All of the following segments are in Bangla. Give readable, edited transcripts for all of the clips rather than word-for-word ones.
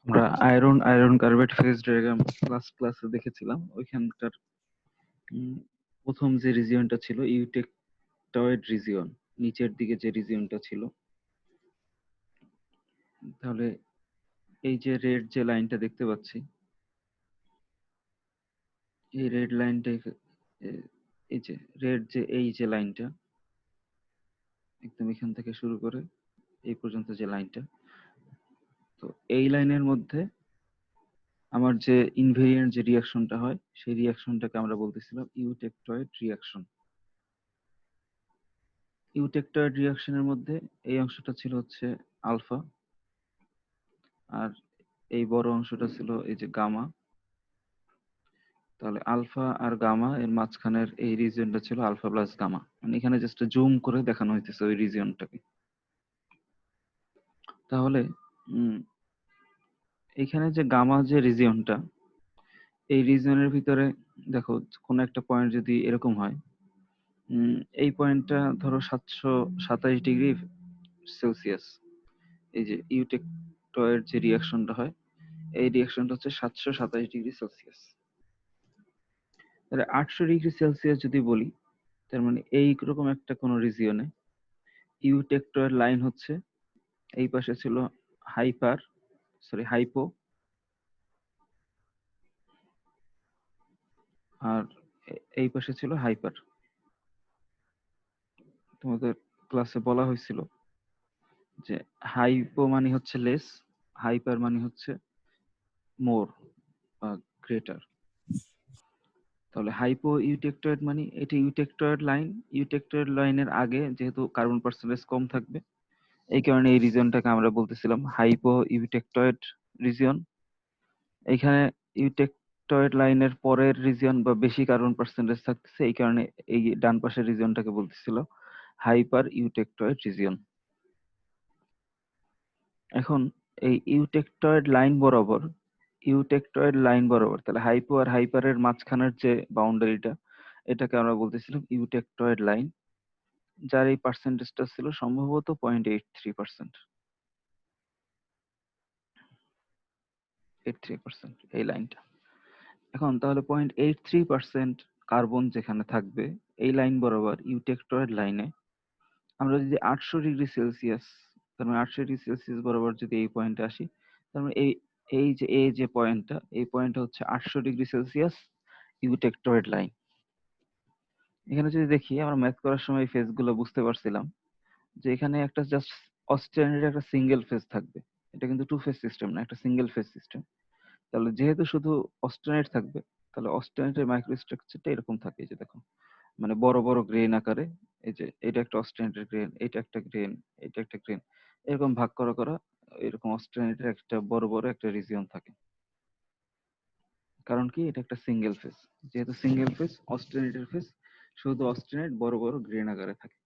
আমরা আয়রন কার্বেট ফেজ ডায়াগ্রাম ক্লাসে দেখেছিলাম। ওইখানকার প্রথম যে রিজিয়নটা ছিল ইউটেকটয়েড রিজিয়ন, নিচের দিকে যে রিজিয়নটা ছিল। তাহলে এই যে রেড যে লাইনটা দেখতে পাচ্ছি, এই রেড লাইনটা, এই যে রেড যে এই যে লাইনটা একদম এখান থেকে শুরু করে এই পর্যন্ত যে লাইনটা, তো এই লাইনের মধ্যে আমার যে ইনভেরিয়েন্ট যে রিয়াকশনটা হয় সেই রিয়াকশনটাকে আমরা বলতেছিলাম ইউটেকটয়েড রিয়াকশন। ইউটেকটয়েড রিয়াকশনের মধ্যে এই অংশটা ছিল হচ্ছে আলফা, আর এই বড় অংশটা ছিল এই যে গামা। তাহলে আলফা আর গামা এর মাঝখানের এই রিজিয়নটা ছিল আলফা প্লাস গামা। মানে এখানে জাস্ট জুম করে দেখানো হইতেছে ওই রিজিয়নটাকে। তাহলে এখানে যে গামা যে রিজিয়নটা, এই রিজিয়নের ভিতরে দেখো কোন একটা পয়েন্ট যদি এরকম হয়, এই পয়েন্টটা ধরো 727 ডিগ্রি সেলসিয়াস। এই যে ইউটেকটয়েড যে রিয়াকশনটা হয়, এই রিয়াকশনটা হচ্ছে 727 ডিগ্রি সেলসিয়াস। তাহলে 800 ডিগ্রি সেলসিয়াস যদি বলি, তার মানে এইরকম একটা কোন রিজিয়নে ইউটেকটয়েড লাইন হচ্ছে, এই পাশে ছিল হাইপো, আর এই পাশে ছিল হাইপার। তোমাদের ক্লাসে বলা হয়েছিল যে হাইপো মানে হচ্ছে লেস, হাইপার মানে হচ্ছে মোর বা গ্রেটার। তাহলে হাইপো ইউটেকটয়েড মানে এটা ইউটেকটয়েড লাইন। ইউটেকটয়েড লাইনের আগে যেহেতু কার্বন পার্সেন্টেজ কম থাকবে, এই কারণে এই রিজিয়নটাকে আমরা বলতেছিলাম হাইপো ইউটেকটয়েড রিজিয়ন। এখানে ইউটেকটয়েড লাইনের পরের রিজিয়ন বা বেশি কার্বন পার্সেন্টেজ থাকতেছে, এই কারণে এই ডান পাশের রিজিয়নটাকে বলতেছিল হাইপার ইউটেকটয়েড রিজিয়ন। এখন এই ইউটেকটয়েড লাইন বরাবর তাহলে হাইপো আর হাইপারের মাঝখানের যে বাউন্ডারিটা, এটাকে আমরা বলতেছিলাম ইউটেকটয়েড লাইন, যার এই পার্সেন্টেজটা ছিল সম্ভবত 0.83%। এই লাইনটা এখন তাহলে 0.83% কার্বন যেখানে থাকবে এই লাইন বরাবর ইউটেকটয়েড লাইনে, আমরা যদি 800 ডিগ্রি সেলসিয়াস, তার মানে 800 ডিগ্রি সেলসিয়াস বরাবর যদি এই পয়েন্টে আসি, তার মানে এই যে পয়েন্টটা, এই পয়েন্টটা হচ্ছে 800 ডিগ্রি সেলসিয়াস ইউটেকটয়েড লাইন। এখানে যদি দেখি, আমরা ম্যাথ করার সময় এই ফেজ গুলো বুঝতে পারছিলাম যে এখানে একটা জাস্ট অস্টেনারি একটা সিঙ্গেল ফেজ থাকবে। এটা কিন্তু টু ফেজ সিস্টেম না, একটা সিঙ্গেল ফেজ সিস্টেম। তাহলে যেহেতু শুধু অস্টেনাইট থাকবে, তাহলে অস্টেনাইটের মাইক্রোস্ট্রাকচারটা এরকম থাকে। এই যে দেখো, মানে বড় বড় গ্রেন আকারে, এই যে এটা একটা অস্টেনাইটের গ্রেন, এটা একটা গ্রেন, এটা একটা গ্রেন, এরকম ভাগ করা করা, এরকম অস্টেনাইটের একটা বড় বড় একটা রিজিয়ন থাকে। কারণ কি, এটা একটা সিঙ্গেল ফেজ। যেহেতু সিঙ্গেল ফেজ, অস্টেনাইটের ফেজ শুধু অস্টেনাইট বড় বড় গ্রেন আকারে থাকে।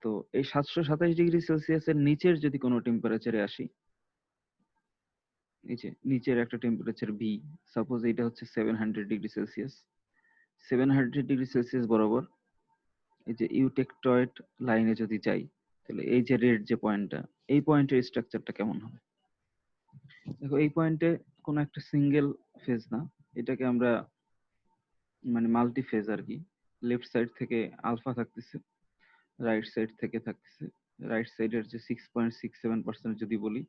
তো এই 727 ডিগ্রি সেলসিয়াসের নিচের যদি কোনো টেম্পারেচারে আসি, এই যে নিচের একটা টেম্পারেচার ভি, সাপোজ এটা হচ্ছে 700 ডিগ্রি সেলসিয়াস। 700 ডিগ্রি সেলসিয়াস বরাবর এই যে ইউটেকটয়েড লাইনে যদি যাই, তাহলে এই যে রেড যে পয়েন্টটা, এই পয়েন্টের স্ট্রাকচারটা কেমন হবে? দেখো, এই পয়েন্টে কোনো একটা সিঙ্গেল ফেজ না, এটাকে আমরা মানে মাল্টি ফেজ আর কি। লেফট সাইড থেকে আলফা থাকতেছে, রাইট সাইড থেকে থাকতেছে, রাইট সাইডের যে 6.67% যদি বলি,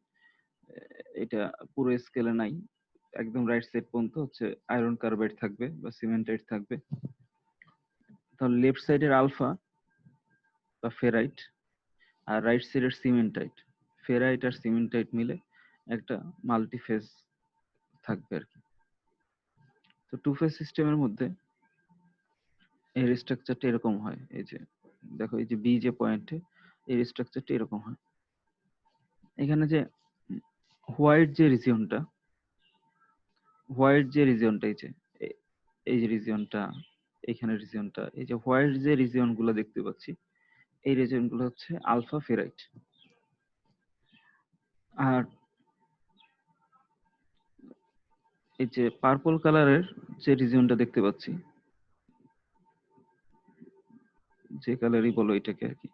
এটা পুরো স্কেলে নাই, একদম রাইট সাইড পর্যন্ত হচ্ছে আয়রন কার্বাইড থাকবে বা সিমেন্টাইট থাকবে। তাহলে লেফট সাইডের আলফা বা ফেরাইট আর রাইট সাইডের সিমেন্টাইট, ফেরাইট আর সিমেন্টাইট মিলে একটা মাল্টিফেজ থাকবে আর কি। তো টু ফেজ সিস্টেমের মধ্যে এর স্ট্রাকচারটা এরকম হয়। এই যে দেখো, এই যে বি যে পয়েন্টে এর স্ট্রাকচারটা এরকম হয়। এখানে যে হোয়াইট যে রিজিয়নটা, এই যে এই যে রিজিয়নটা, এখানে রিজিয়নটা, এই যে হোয়াইট যে রিজিয়ন গুলো দেখতে পাচ্ছি, এই রিজিয়ন গুলো হচ্ছে আলফা ফেরাইট। আর এই যে পার্পল কালারের যে রিজিয়নটা দেখতে পাচ্ছি, যে কালারই বলো এটাকে আর কি,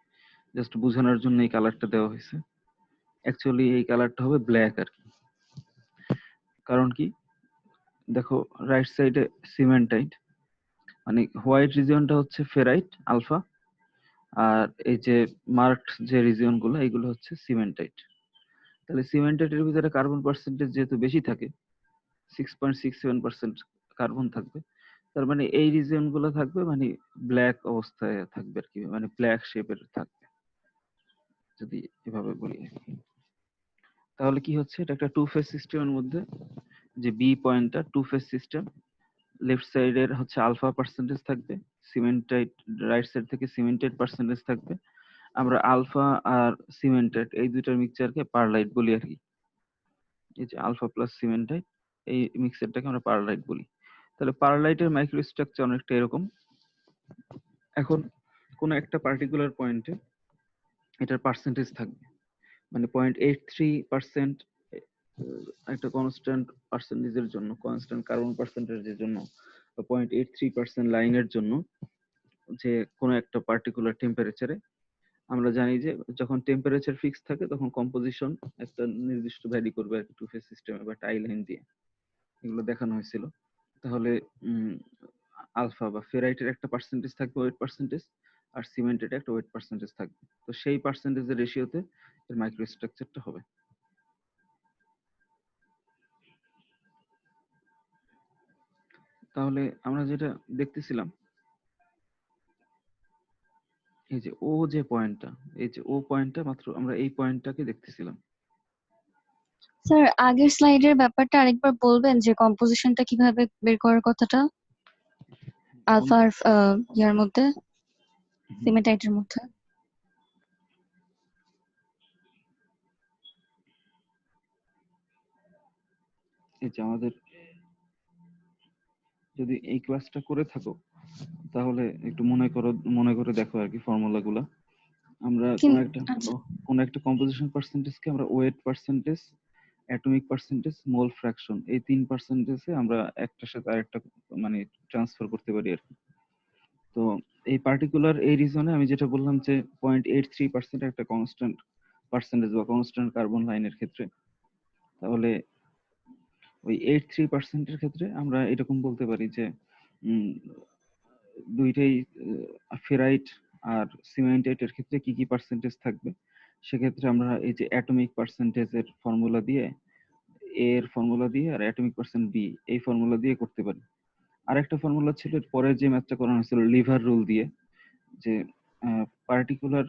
জাস্ট বোঝানোর জন্য এই কালারটা দেওয়া হয়েছে। অ্যাকচুয়ালি এই কালারটা হবে ব্ল্যাক আর কি। কারণ কি, দেখো রাইট সাইডে সিমেন্টাইট, মানে হোয়াইট রিজিয়নটা হচ্ছে ফেরাইট আলফা, আর এই যে মার্কড যে রিজিয়ন গুলো এগুলো হচ্ছে সিমেন্টাইট। তাহলে সিমেন্টাইটের ভিতরে কার্বন পার্সেন্টেজ যেহেতু বেশি থাকে, 6.67% কার্বন থাকবে, তার মানে এই রিজিয়ন গুলো থাকবে মানে ব্ল্যাক অবস্থায় থাকবে আর কি, মানে ব্ল্যাক শেপের থাকবে যদি এভাবে বলি আর কি। তাহলে কি হচ্ছে, এটা একটা টু ফেজ সিস্টেমের মধ্যে যে বি পয়েন্টটা টু ফেজ সিস্টেম, লেফট সাইডের হচ্ছে আলফা পার্সেন্টেজ থাকবে, সিমেন্টাইট রাইট সাইড থেকে সিমেন্টেড পার্সেন্টেজ থাকবে। আমরা আলফা আর সিমেন্টেড এই দুইটার মিক্সচারকে পারলাইট বলি আর কি। এই যে আলফা প্লাস সিমেন্টাইট এই মিক্সচারটাকে আমরা পারলাইট বলি। তাহলে পারলাইটের মাইক্রো স্ট্রাকচার অনেকটা এরকম। এখন কোন একটা পার্টিকুলার পয়েন্টে এটার পার্সেন্টেজ থাকবে, মানে 0.83% একটা কনস্ট্যান্ট পার্সেন্টেজের জন্য, কনস্ট্যান্ট কার্বন পার্সেন্টেজের জন্য, বা 0.83% লাইনের জন্য, যে কোনো একটা পার্টিকুলার টেম্পারেচারে আমরা জানি যে যখন টেম্পারেচার ফিক্স থাকে তখন কম্পোজিশন একটা নির্দিষ্ট ভ্যারি করবে আর কি, টু ফেজ সিস্টেমে বা টাই লাইন দিয়ে এগুলো দেখানো হয়েছিল। তাহলে আলফা বা ফেরাইটের একটা পার্সেন্টেজ থাকবে ওয়েট পার্সেন্টেজ, আর সিমেন্টের একটা ওয়েট পার্সেন্টেজ থাকবে। তো সেই পার্সেন্টেজের রেশিওতে এর মাইক্রো স্ট্রাকচারটা হবে। তাহলে আমরা যেটা দেখতেছিলাম, এই যে ও যে পয়েন্টটা, এই যে ও পয়েন্টটা, মাত্র আমরা এই পয়েন্টটাকে দেখতেছিলাম। স্যার আগের স্লাইডের ব্যাপারটা আরেকবার বলবেন, যে কম্পোজিশনটা কিভাবে বের করার কথাটা আলফা আর ইয়ার মধ্যে, সিমেন্টাইটের মধ্যে। এই যে আমাদের যদি এই ক্লাসটা করে থাকো তাহলে একটু মনে করে দেখো আর কি ফর্মুলা গুলা। আমরা আচ্ছা, কোন একটা কম্পোজিশন পার্সেন্টেজকে আমরা weight percentage, atomic percentage, mole fraction এই 3%-এ আমরা একটার সাথে আরেকটা মানে ট্রান্সফার করতে পারি আর কি। তো এই পার্টিকুলার এই রিজনে আমি যেটা বললাম যে 0.83% একটা কনস্ট্যান্ট পার্সেন্টেজ বা কনস্ট্যান্ট কার্বন লাইনের ক্ষেত্রে, তাহলে ওই 83%-এর ক্ষেত্রে আমরা এরকম বলতে পারি যে দুইটাই ফেরাইট আর সিমেন্টাইটের ক্ষেত্রে কি কি পার্সেন্টেজ থাকবে। সেক্ষেত্রে আমরা এই যে অ্যাটমিক পার্সেন্টেজের ফর্মুলা দিয়ে, এ এর ফর্মুলা দিয়ে আর অ্যাটমিক পার্সেন্ট বি এই ফর্মুলা দিয়ে করতে পারি। আরেকটা ফর্মুলা ছিল পরে যে ম্যাথটা করানো হয়েছিল লিভার রুল দিয়ে, যে পার্টিকুলার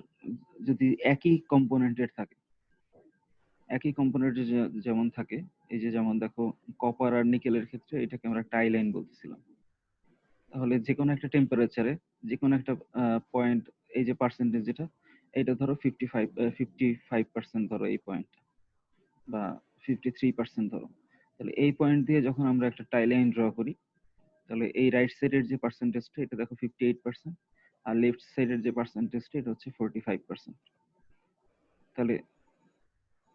যদি একই কম্পোনেন্টের থাকে, একই কম্পোনেন্ট যেমন থাকে, এই যে যেমন দেখো কপার আর নিকেলের ক্ষেত্রে এটাকে আমরা টাই লাইন বলতেছিলাম। তাহলে যে কোনো একটা টেম্পারেচারে যে কোনো একটা পয়েন্ট, এই যে পার্সেন্টেজ যেটা, এটা ধরো 55% ধরো এই পয়েন্ট, বা 53% ধরো। তাহলে এই পয়েন্ট দিয়ে যখন আমরা একটা টাই লাইন ড্র করি, তাহলে এই রাইট সাইডের যে পার্সেন্টেজটা এটা দেখো 58%, আর লেফট সাইডের যে পার্সেন্টেজটা এটা হচ্ছে 45%। তাহলে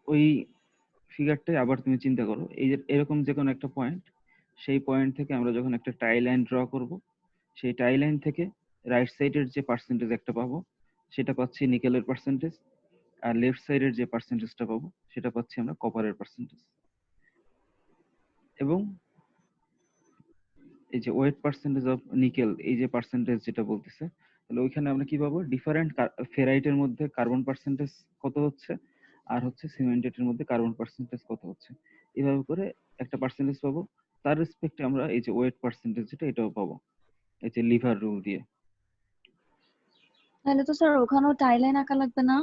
ওই ফিগারটাই আবার তুমি চিন্তা করো, এই যে এরকম যে কোনো একটা পয়েন্ট, সেই পয়েন্ট থেকে আমরা যখন একটা টাই লাইন ড্র করব, সেই টাই লাইন থেকে রাইট সাইডের যে পার্সেন্টেজ একটা পাবো সেটা পাচ্ছি নিকেলের পার্সেন্টেজ, আর লেফট সাইডের যে পার্সেন্টেজটা পাবো সেটা পাচ্ছি আমরা কপারের পার্সেন্টেজ। এবং এই যে ওয়েট পার্সেন্টেজ অফ নিকেল এই যে পার্সেন্টেজ যেটা বলতেছে, তাহলে ওইখানে আমরা কি পাবো, ডিফারেন্ট ফেরাইটের মধ্যে কার্বন পার্সেন্টেজ কত হচ্ছে, আর হচ্ছে সিমেন্টেটের মধ্যে কার্বন পার্সেন্টেজ কত হচ্ছে, এভাবে করে একটা পার্সেন্টেজ পাবো। তার রেসপেক্টে আমরা এই যে ওয়েট পার্সেন্টেজ যেটা এটাও পাবো এই যে লিভার রুল দিয়ে। তাহলে তো স্যার ওখানেও টাই লাইন আঁকা লাগবে না?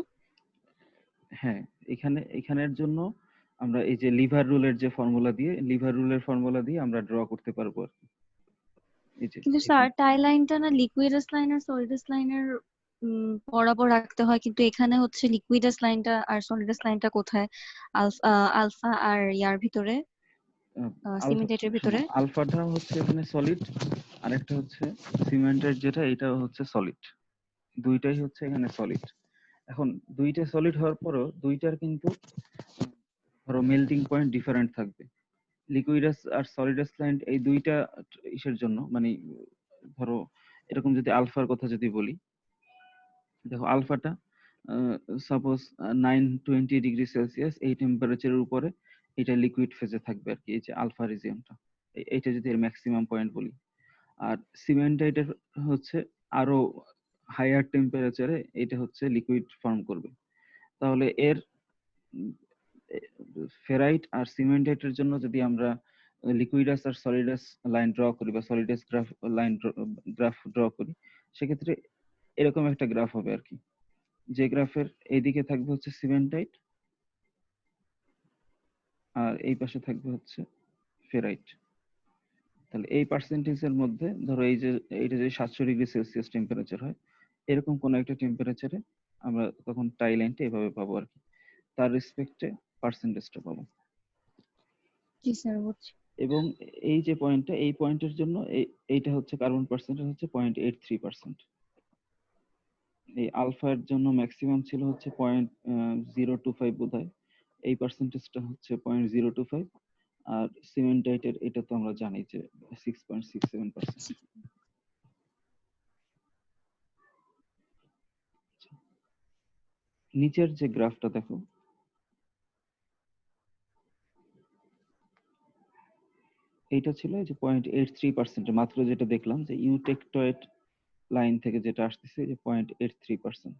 হ্যাঁ, এখানের জন্য আমরা এই যে লিভার রুলের ফর্মুলা দিয়ে আমরা ড্র করতে পারবো আর কি। এই যে কিন্তু স্যার এখানে টাই লাইনটা না লিকুইডাস লাইন আর সলিডাস লাইনের বরাবর রাখতে হয়, কিন্তু এখানে হচ্ছে লিকুইডাস লাইনটা আর সলিডাস লাইনটা কোথায়? আলফা আর ইয়ার ভিতরে, আলফা, সিমেন্টেটের শোনো, ভিতরে। আলফাটা হচ্ছে এখানে সলিড, আর একটা হচ্ছে সিমেন্টের যেটা এটাও হচ্ছে সলিড, দুইটাই হচ্ছে এখানে সলিড। এখন দুইটা সলিড হওয়ার পরও দুইটার কিন্তু ধরো মেল্টিং পয়েন্ট ডিফারেন্ট থাকবে। লিকুইডাস আর সলিডাস লাইন এই দুইটা ইসের জন্য, মানে ধরো এরকম যদি আলফার কথা যদি বলি, দেখো আলফাটা সাপোজ 920 ডিগ্রি সেলসিয়াস এই টেম্পারেচারের উপরে এটা লিকুইড ফেজে থাকবে আর কি, এই যে আলফা রিজিয়নটা, এইটা যদি এর ম্যাক্সিমাম পয়েন্ট বলি। আর সিমেন্টাইটের হচ্ছে আরো হায়ার টেম্পারেচারে এটা হচ্ছে লিকুইড ফর্ম করবে। তাহলে এর ফেরাইট আর সিমেন্টাইটের জন্য যদি আমরা লিকুইডাস আর সলিডাস লাইন ড্র করি বা সলিডাস গ্রাফ ড্র করি, সেক্ষেত্রে এরকম একটা গ্রাফ হবে আর কি, যে গ্রাফের এইদিকে থাকবে হচ্ছে সিমেন্টাইট আর এই পাশে থাকবে হচ্ছে ফেরাইট। তাহলে এই পার্সেন্টেজের মধ্যে ধরো এই যে এইটা যদি 700°C টেম্পারেচার হয়, এরকম কোন একটা টেম্পারেচারে আমরা তখন টাই লাইনটা এভাবে পাবো আর কি, তার রেসপেক্টে পার্সেন্টেজটা পাবো। জি স্যার, বুঝছি। এবং এই যে পয়েন্টটা, এই পয়েন্টের জন্য এইটা হচ্ছে কার্বন পার্সেন্টেজ হচ্ছে 0.83%। এই আলফার জন্য ম্যাক্সিমাম ছিল হচ্ছে 0.025 বোধহয়, এই পার্সেন্টেজটা হচ্ছে 0.025। আর সিমেন্টাইটের এটা তো আমরা জানি যে 6.67%। নিচের যে গ্রাফটা দেখো, এইটা ছিল যে 0.83%, মাত্র যেটা দেখলাম যে ইউটেকটয়েড লাইন থেকে যেটা আসতেছে যে 0.83%।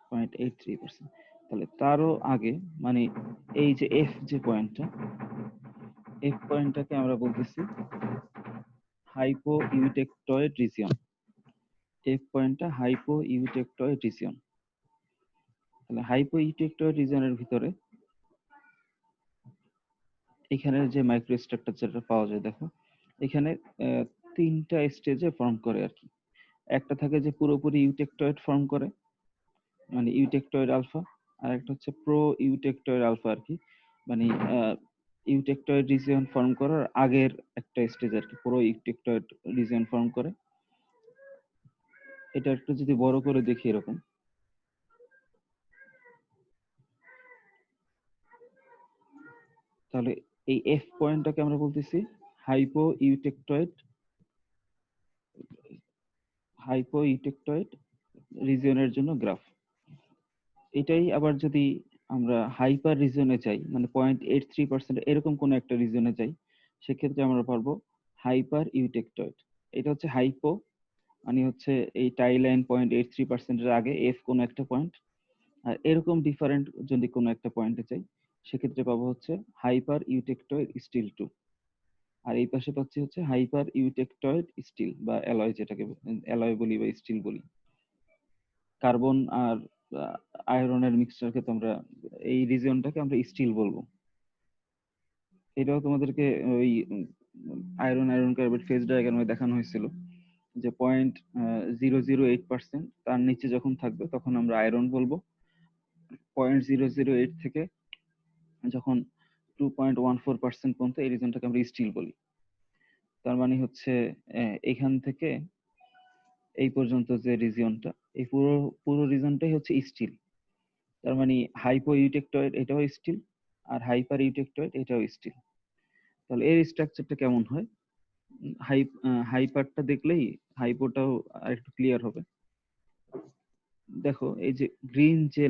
0.83%। তাহলে তারও আগে মানে এই যে এফ যে পয়েন্টটা, এফ পয়েন্টটাকে আমরা বলতেছি হাইপো ইউটেকটয়েড রিজিয়ন। এফ পয়েন্টটা হাইপো ইউটেকটয়েড রিজিয়ন। তাহলে হাইপো ইউটেকটয়েড রিজিয়নের ভিতরে এখানের যে মাইক্রোস্ট্রাকচারটা পাওয়া যায় দেখো, এখানে তিনটা স্টেজে ফর্ম করে আর কি। একটা থাকে যে পুরোপুরি ইউটেকটয়েড ফর্ম করে, মানে ইউটেকটয়েড আলফা। আর একটা হচ্ছে প্রো ইউটেকটয়েড আলফা আর কি, মানে ইউটেকটয়েড রিজিয়ন ফর্ম করার আগের একটা স্টেজ আর কি, প্রো ইউটেকটয়েড রিজিয়ন ফর্ম করে। এটা একটু যদি বড় করে দেখি এরকম, তাহলে এই এফ পয়েন্টটাকে আমরা বলতেছি হাইপো ইউটেকটয়েড রিজিয়নের জন্য গ্রাফ। এটাই আবার যদি আমরা হাইপার রিজনে যাই, মানে 0.83% এরকম কোন একটা রিজনে যাই, সেক্ষেত্রে আমরা পারবো হাইপার ইউটেকটয়েড। এটা হচ্ছে হাইপো, মানে হচ্ছে এই টাই লাইন 0.83%-এর আগে এফ কোন একটা পয়েন্ট। আর এরকম ডিফারেন্ট যদি কোনো একটা পয়েন্টে চাই, সেক্ষেত্রে পাবো হচ্ছে হাইপার ইউটেকটয়েড স্টিল 2। আর এই পাশে পাচ্ছি হচ্ছে হাইপার ইউটেকটয়েড স্টিল বা অ্যালয়, যেটাকে অ্যালয় বলি বা স্টিল বলি। কার্বন আর আয়রনের মিক্সচারকে তোমরা এই রিজিয়নটাকে আমরা স্টিল বলবো। এটাও তোমাদেরকে ওই আয়রন কার্বাইড ফেজ ডায়াগ্রামে দেখানো হয়েছিল যে 0.008%, তার নিচে যখন থাকবে তখন আমরা আয়রন বলবো। 0.008 থেকে যখন 2.14% পর্যন্ত এই রিজনটাকে আমরা স্টিল বলি। তার মানে হচ্ছে এখান থেকে এই পর্যন্ত যে রিজিয়নটা, এই পুরো পুরো রিজনটাই হচ্ছে স্টিল। তার মানে হাইপো ইউটেকটয়েড এটাও স্টিল, আর হাইপার ইউটেকটয়েড এটাও স্টিল। তাহলে এর স্ট্রাকচারটা কেমন হয়, হাইপারটা দেখলেই হাইপোটাও আরেকটু ক্লিয়ার হবে। দেখো এই যে গ্রিন যে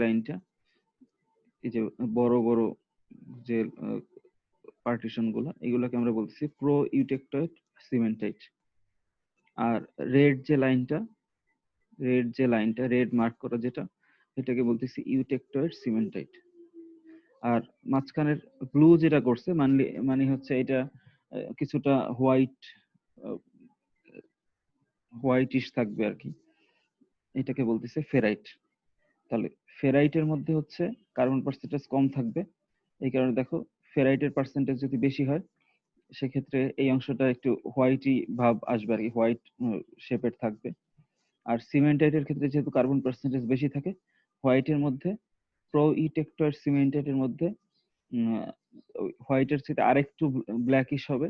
লাইনটা, এই যে বড় বড় যে পার্টিশন গুলো, এগুলোকে আমরা বলতেছি প্রো ইউটেকটয়েড সিমেন্টাইট। আর রেড মার্ক করা যেটা, এটাকে বলতেছি ইউটেকটয়েড সিমেন্টাইট। আর মাঝখানের ব্লু যেটা করছে মানে হচ্ছে এটা কিছুটা হোয়াইটিশ থাকবে আর কি, এটাকে বলতেছে ফেরাইট। তাহলে ফেরাইটের মধ্যে হচ্ছে কার্বন পার্সেন্টেজ কম থাকবে, এই কারণে দেখো ফেরাইটের পার্সেন্টেজ যদি বেশি হয়, সেক্ষেত্রে এই অংশটা একটু হোয়াইটি ভাব আসবে আর কি, হোয়াইট শেপের থাকবে। আর সিমেন্টাইটের ক্ষেত্রে যেহেতু কার্বন পার্সেন্টেজ বেশি থাকে, হোয়াইটের মধ্যে প্রো ইউটেকটয়েড সিমেন্টাইটের মধ্যে হোয়াইটের সাথে আরেকটু ব্ল্যাকিশ হবে,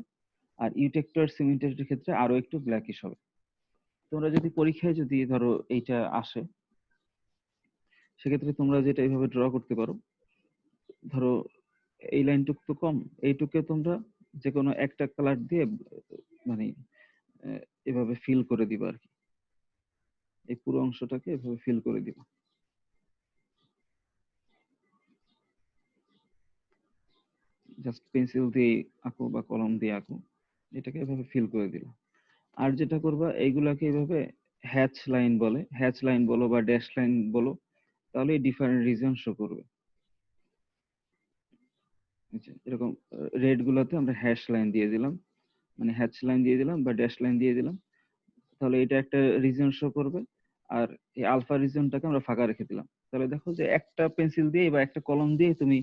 আর ইউটেকটয়েড সিমেন্টাইটের ক্ষেত্রে আরো একটু ব্ল্যাকিশ হবে। তোমরা যদি পরীক্ষায় যদি ধরো এইটা আসে, সেক্ষেত্রে তোমরা যেটা এইভাবে ড্র করতে পারো, ধরো এই লাইনটুক তো কম, এইটুকে তোমরা যে কোনো একটা কালার দিয়ে মানে এভাবে ফিল করে দিবা আর কি, এই পুরো অংশটাকে এভাবে ফিল করে দিবা। জাস্ট পেন্সিল দিয়ে আঁকো বা কলম দিয়ে আঁকো, এটাকে এভাবে ফিল করে দিলাম। আর যেটা করবা এইগুলাকে এভাবে হ্যাচ লাইন বলে, হ্যাচ লাইন বলো বা ড্যাশ লাইন বলো, তাহলে ডিফারেন্ট রিজন শো করবে। আচ্ছা, এরকম রেড গুলাতে আমরা হ্যাশ লাইন দিয়ে দিলাম, মানে হ্যাচ লাইন দিয়ে দিলাম বা ড্যাশ লাইন দিয়ে দিলাম, তাহলে এটা একটা রিজন শো করবে। আর এই আলফা রিজনটাকে আমরা ফাঁকা রেখে দিলাম, তাহলে দেখো যে একটা পেন্সিল দিয়ে বা একটা কলম দিয়ে তুমি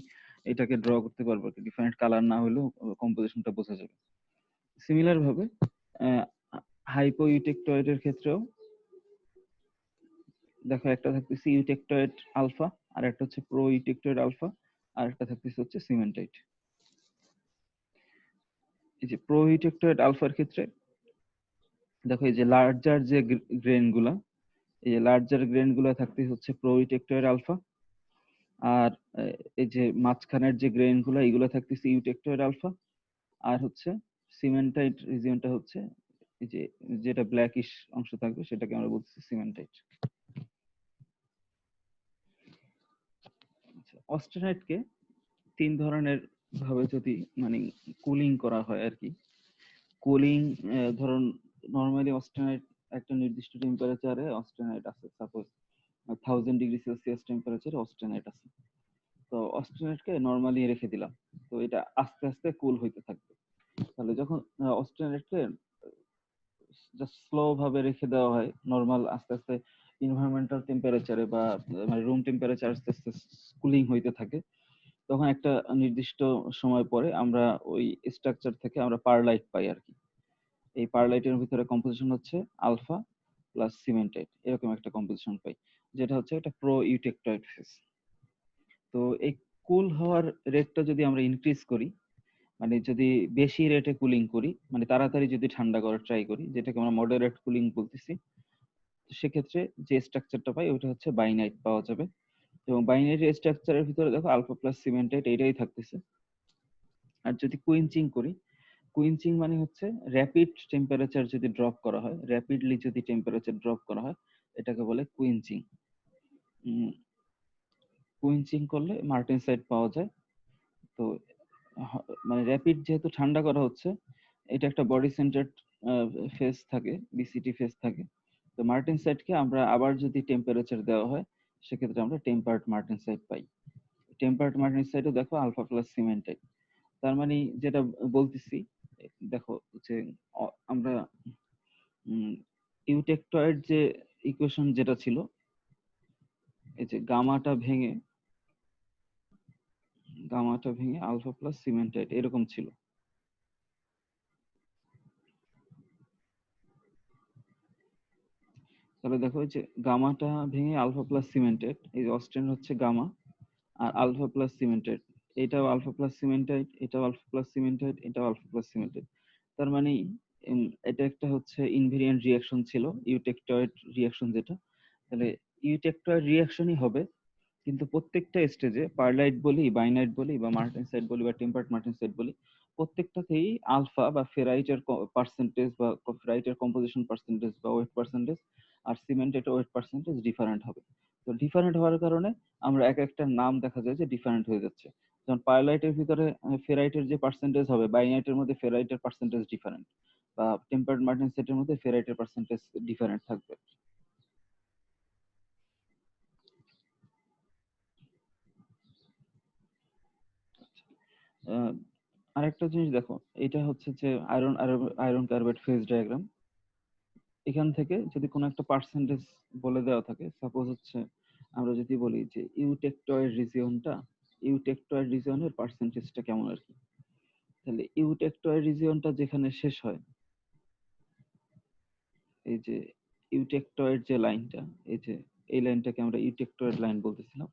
এটাকে ড্র করতে পারবে, ডিফারেন্ট কালার না হলেও কম্পোজিশনটা বোঝা যাবে। সিমিলার ভাবে হাইপোইউটেক্টয়েডের ক্ষেত্রেও দেখো, একটা থাকতেছে ইউটেক্টয়েড আলফা, আর একটা হচ্ছে প্রো ইউটেক্টয়েড আলফা, আর একটা থাকতেছে হচ্ছে সিমেন্টাইট। এই যে প্রো ইউটেক্টয়েড আলফার ক্ষেত্রে দেখো, এই যে লার্জার যে গ্রেন গুলা, এই যে লার্জার গ্রেন গুলা থাকতে হচ্ছে প্রো ইউটেক্টয়েড আলফা, আর এই যে মাঝখানের যে গ্রেন গুলা এগুলো থাকতেছে ইউটেক্টয়েড আলফা, আর হচ্ছে সিমেন্টাইট রিজিয়নটা হচ্ছে এই যে যেটা ব্ল্যাকিশ অংশ থাকবে সেটাকে আমরা বলতেছি সিমেন্টাইট। অস্টেনাইটকে তিন ধরনের ভাবে যদি মানে কুলিং করা হয় আর কি। কুলিং, ধরুন নর্মালি অস্টেনাইট একটা নির্দিষ্ট টেম্পারেচারে অস্টেনাইট আছে, সাপোজ 1000 ডিগ্রি সেলসিয়াস টেম্পারেচারে অস্টেনাইট আছে। তো অস্টেনাইটকে নর্মালি রেখে দিলাম, তো এটা আস্তে আস্তে কুল হইতে থাকবে। তাহলে যখন অস্টেনাইটকে জাস্ট স্লো ভাবে রেখে দেওয়া হয় নর্মাল, আস্তে আস্তে এনভায়রনমেন্টাল টেম্পারেচারে বা মানে রুম টেম্পারেচার আস্তে আস্তে কুলিং হইতে থাকে, তখন একটা নির্দিষ্ট সময় পরে আমরা ওই স্ট্রাকচার থেকে আমরা পারলাইট পাই আর কি। এই পারলাইটের ভিতরে কম্পোজিশন হচ্ছে আলফা প্লাস সিমেন্টাইট, এরকম একটা কম্পোজিশন পাই, যেটা হচ্ছে একটা প্রো ইউটেক্টয়েড ফেজ। তো এই কুল হওয়ার রেটটা যদি আমরা ইনক্রিজ করি, মানে যদি বেশি রেটে কুলিং করি, মানে তাড়াতাড়ি যদি ঠান্ডা করার ট্রাই করি, যেটাকে আমরা মডারেট কুলিং বলতেছি, তো সেক্ষেত্রে যে স্ট্রাকচারটা পাই ওটা হচ্ছে বাইনাইট পাওয়া যাবে। এবং বাইনাইট স্ট্রাকচারের ভিতরে দেখো আলফা প্লাস সিমেন্টাইট এইটাই থাকতেছে। আর যদি কুইঞ্চিং করি, কুইঞ্চিং মানে হচ্ছে র্যাপিড টেম্পারেচার যদি ড্রপ করা হয়, র্যাপিডলি যদি টেম্পারেচার ড্রপ করা হয়, এটাকে বলে কুইঞ্চিং। কুইঞ্চিং করলে মার্টেনসাইট পাওয়া যায়। তো মানে র্যাপিড যেহেতু ঠান্ডা করা হচ্ছে, এটা একটা বডি সেন্টার্ড ফেজ থাকে, বিসিটি ফেজ থাকে। তো মার্টেনসাইটকে আমরা আবার যদি টেম্পারেচার দেওয়া হয়, সেক্ষেত্রে আমরা টেম্পার্ড মার্টেনসাইট পাই। টেম্পার্ড মার্টেনসাইটও দেখো আলফা প্লাস সিমেন্টাইট। তার মানে যেটা বলতেছি, দেখো যে আমরা ইউটেক্টয়েড যে ইকুয়েশন যেটা ছিল, এই যে গামাটা ভেঙে আলফা প্লাস সিমেন্টাইট এরকম ছিল। তাহলে দেখো এই যে গামাটা ভেঙে আলফা প্লাস সিমেন্টাইট, এই যে অস্টেন হচ্ছে গামা, আর আলফা প্লাস সিমেন্টাইট, এটাও আলফা প্লাস সিমেন্টাইট, এটাও আলফা প্লাস সিমেন্টাইট, এটাও আলফা প্লাস সিমেন্টাইট। তার মানে এটা একটা হচ্ছে ইনভেরিয়েন্ট রিঅ্যাকশন ছিল, ইউটেক্টয়েড রিঅ্যাকশন যেটা। তাহলে ইউটেক্টয়েড রিঅ্যাকশনই হবে, কিন্তু প্রত্যেকটা স্টেজে পারলাইট বলি, বাইনাইট বলি বা মার্টেনসাইট বলি বা টেম্পার্ড মার্টেনসাইট বলি, প্রত্যেকটাতেই আলফা বা ফেরাইটের পার্সেন্টেজ বা ফেরাইটের কম্পোজিশন পার্সেন্টেজ বা ওয়েট পার্সেন্টেজ আর সিমেন্টের ওয়েট পার্সেন্টেজ ডিফারেন্ট হবে। তো ডিফারেন্ট হওয়ার কারণে আমরা এক একটা নাম দেখা যায় যে ডিফারেন্ট হয়ে যাচ্ছে। যেমন পারলাইটের ভিতরে ফেরাইটের যে পার্সেন্টেজ হবে, বাইনাইটের মধ্যে ফেরাইটের পার্সেন্টেজ ডিফারেন্ট, বা টেম্পার্ড মার্টেনসাইটের মধ্যে ফেরাইটের পার্সেন্টেজ ডিফারেন্ট থাকবে। আরেকটা জিনিস দেখো, এটা হচ্ছে যে আয়রন কার্বাইড ফেজ ডায়াগ্রাম। এখান থেকে যদি কোনো একটা পার্সেন্টেজ বলে দেওয়া থাকে, সাপোজ হচ্ছে আমরা যদি বলি যে ইউটেক্টয়েড রিজিয়নের পার্সেন্টেজটা কেমন আর কি, তাহলে ইউটেক্টয়েড রিজিয়নটা যেখানে শেষ হয়, এই যে ইউটেক্টয়েড যে লাইনটা, এই যে এই লাইনটাকে আমরা ইউটেক্টয়েড লাইন বলতেছিলাম,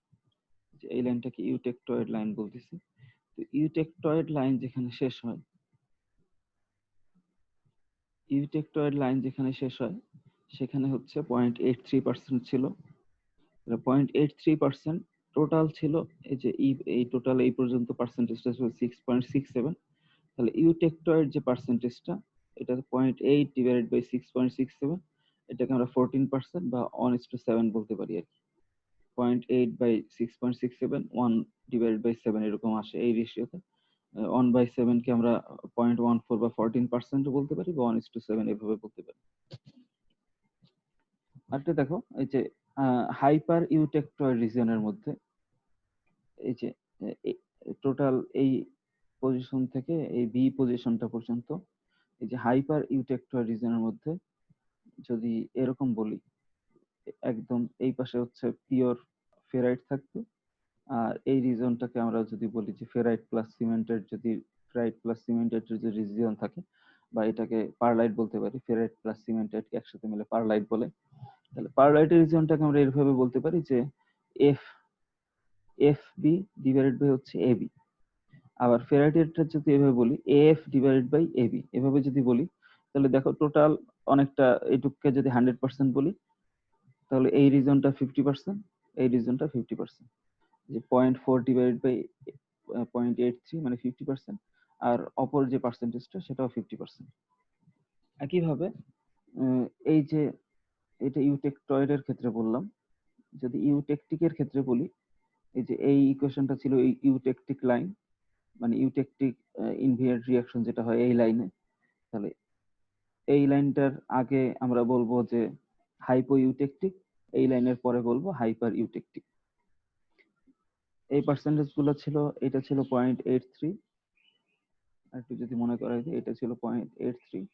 যে এই লাইনটাকে ইউটেক্টয়েড লাইন বলতেছি। তো ইউটেক্টয়েড লাইন যেখানে শেষ হয়, ইউটেক্টয়েড লাইন যেখানে শেষ হয় সেখানে হচ্ছে 0.83% ছিল। 0.83% টোটাল ছিল। এই যে এই টোটাল এই পর্যন্ত পার্সেন্টেজটা ছিল 6.67। তাহলে ইউটেক্টয়েড যে পার্সেন্টেজটা, এটা 0.8 ডিভাইডেড বাই 6.67, এটাকে আমরা 14% বা 1:7 বলতে পারি আর কি। 0.8 বাই 6.67, 1 ডিভাইডেড বাই 7 এরকম আসে এই রেশিওতে। 1/7 কে আমরা 0.14 বা 14% বলতে পারি, বা 1:7 এভাবে বলতে পারি। আরেকটা দেখো, এই যে হাইপার ইউটেক্টয়েড রিজিয়নের মধ্যে এই যে টোটাল এই পজিশন থেকে এই বি পজিশনটা পর্যন্ত, এই যে হাইপার ইউটেক্টয়েড রিজিয়নের মধ্যে যদি এরকম বলি, একদম এই পাশে হচ্ছে পিওর ফেরাইট থাকবে, আর এই রিজনটাকে আমরা যদি বলি যে ফেরাইট প্লাস সিমেন্টের, যদি ফেরাইট প্লাস সিমেন্টের যদি রিজিয়ন থাকে, বা এটাকে পারলাইট বলতে পারি, ফেরাইট প্লাস সিমেন্টেড একসাথে মিলে পারলাইট বলে, তাহলে পারলাইটের রিজিয়নটাকে আমরা এইভাবে বলতে পারি যে F F B divided by হচ্ছে এ বি। আবার ফেরাইটেরটা যদি এভাবে বলি F divided by A B, এভাবে যদি বলি, তাহলে দেখো টোটাল অনেকটা, এইটুককে যদি 100% বলি, তাহলে এই রিজনটা 50%, এই রিজনটা 50%, যে 0.4 ডিভাইডেড বাই 0.83 মানে 50%, আর অপর যে পার্সেন্টেজটা সেটাও 50%। একইভাবে এই যে এটা ইউটেকটয়েডের ক্ষেত্রে বললাম, যদি ইউটেকটিকের ক্ষেত্রে বলি, এই যে এই ইকুয়েশনটা ছিল ইউটেকটিক লাইন, মানে ইউটেকটিক ইনভিয়ার্ড রিঅ্যাকশন যেটা হয় এই লাইনে, তাহলে এই লাইনটার আগে আমরা বলবো যে হাইপো ইউটেকটিক, এই লাইনের পরে বলবো হাইপার ইউটেকটিক। এই পার্সেন্টেজ গুলো ছিল, এটা ছিল 0.83, একটু যদি মনে করা যায়, এটা ছিল 0.83,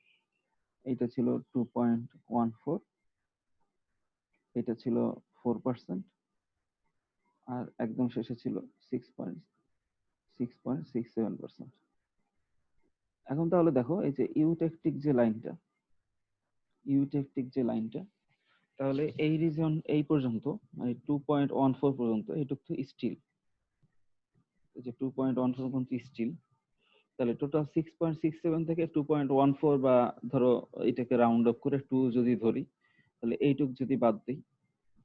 এটা ছিল 2.14, এটা ছিল 4%, আর একদম শেষে ছিল 6.67%। এখন তাহলে দেখো, এই যে ইউটেকটিক যে লাইনটা, ইউটেকটিক যে লাইনটা, তাহলে এই রিজন এই পর্যন্ত মানে 2.14 পর্যন্ত এইটুকু তো স্টিল, এই যে 2.14 পর্যন্ত স্টিল, তাহলে টোটাল 6.67 থেকে 2.14, বা ধরো এটাকে রাউন্ড অফ করে 2 যদি ধরি, তাহলে এইটুক যদি বাদ দিই,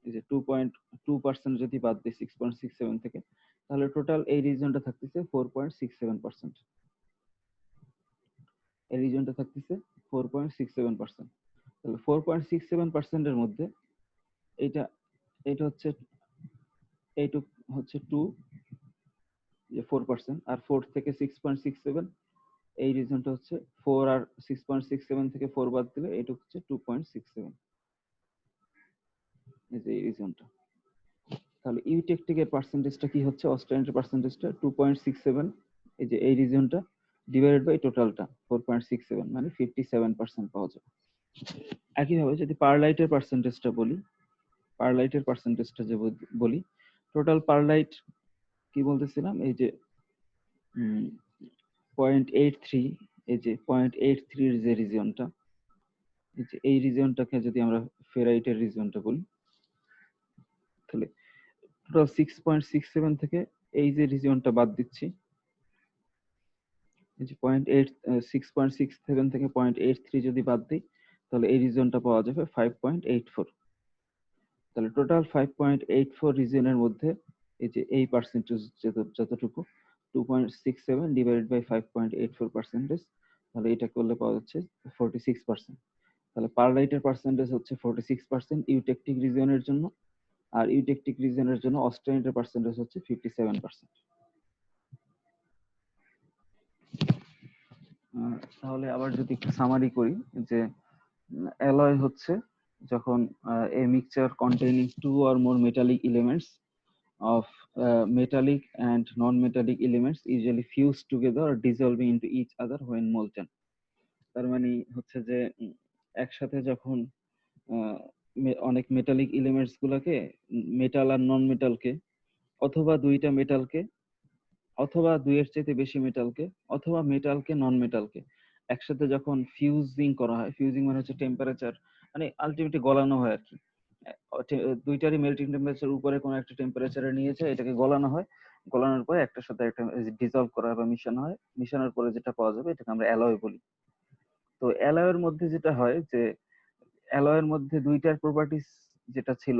এই যে 2.2% যদি বাদ দিই 6.67 থেকে, তাহলে টোটাল এই রিজনটা থাকতেছে 4.67%, এই রিজনটা থাকতেছে 4.67%। তাহলে 4.67% এর মধ্যে এটা এটা হচ্ছে, এইটুক হচ্ছে 2, যে 4%, আর 4 থেকে 6.67, এই রিজনটা হচ্ছে 4, আর 6.67 থেকে 4 বাদ দিলে এইটুক হচ্ছে 2.67, এই যে এই রিজনটা। তাহলে ইউটেকটিকের পার্সেন্টেজটা কি হচ্ছে, অস্ট্রেলিয়ার পার্সেন্টেজটা 2.67, এই যে এই রিজনটা ডিভাইডেড বাই টোটালটা 4.67, মানে 57% পাওয়া যাবে। একইভাবে যদি পারলাইটের পার্সেন্টেজটা বলি, পারলাইটের পার্সেন্টেজটা যে বলি, টোটাল পারলাইট কি বলতেছিলাম, এই যে 0.83, এই যে 0.83 এর যে রিজনটা, এই যে এই রিজনটাকে যদি আমরা ফেরাইটের রিজনটা বলি, তাহলে টোটাল 6.67 থেকে এই যে রিজনটা বাদ দিচ্ছি, এই যে 6.67 থেকে 0.83 যদি বাদ দিই, তাহলে এই রিজনটা পাওয়া যাবে 5.84। তাহলে টোটাল 5.84 রিজনের মধ্যে এই যে এই পার্সেন্টেজ যতটুকু 2.67 ডিভাইডেড বাই 5.84%, তাহলে এটা করলে পাওয়া যাচ্ছে 46%। তাহলে পারলাইটের পার্সেন্টেজ হচ্ছে 46% ইউটেকটিক রিজনের জন্য, আর ইউটেকটিক রিজনের জন্য অস্ট্রেলিয়ার পার্সেন্টেজ হচ্ছে 57%। তাহলে আবার যদি সামারি করি, যে অ্যালয় হচ্ছে যখন a mixture containing two or more metallic elements of metallic and non-metallic elements usually fuse together or dissolving into each other when molten। তার মানে হচ্ছে যে একসাথে যখন অনেক মেটালিক এলিমেন্টস গুলাকে, মেটাল আর নন মেটালকে, অথবা দুইটা মেটালকে, অথবা দুইয়ের চাইতে বেশি মেটালকে, অথবা মেটালকে নন মেটালকে একসাথে যখন ফিউজিং করা হয়, ফিউজিং মানে হচ্ছে টেম্পারেচার, মানে আলটিমেটলি গলানো হয় আর কি, দুইটারই মেল্টিং টেম্পারেচার উপরে কোনো একটা টেম্পারেচারে নিয়েছে, এটাকে গলানো হয়, গলানোর পরে একটার সাথে একটা ডিজলভ করা হয় বা মিশানো হয়, মিশানোর পরে যেটা পাওয়া যাবে এটাকে আমরা অ্যালয় বলি। তো অ্যালয়ের মধ্যে যেটা হয় যে অ্যালয়ের মধ্যে দুইটার প্রপার্টিস যেটা ছিল,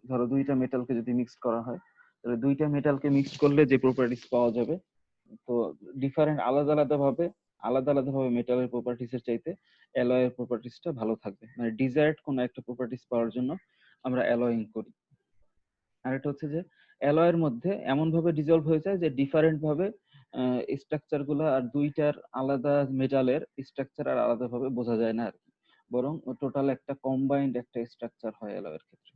ধরো দুইটা মেটালকে যদি মিক্স করা হয়, তাহলে দুইটা মেটালকে মিক্স করলে যে প্রপার্টিস পাওয়া যাবে, তো ডিফারেন্ট আলাদা আলাদা ভাবে মেটালের প্রপার্টিস এর চাইতে অ্যালয়ের প্রপার্টিসটা ভালো থাকবে, মানে ডিজায়ার্ড কোন একটা প্রপার্টিস পাওয়ার জন্য আমরা অ্যালয়িং করি। আর এটা হচ্ছে যে অ্যালয়ের মধ্যে এমন ভাবে ডিজলভ হয়ে যায় যে ডিফারেন্ট ভাবে স্ট্রাকচার গুলা আর দুইটার আলাদা মেটালের স্ট্রাকচার আর আলাদাভাবে বোঝা যায় না আর কি, বরং টোটাল একটা কম্বাইন্ড একটা স্ট্রাকচার হয় অ্যালয়ের ক্ষেত্রে।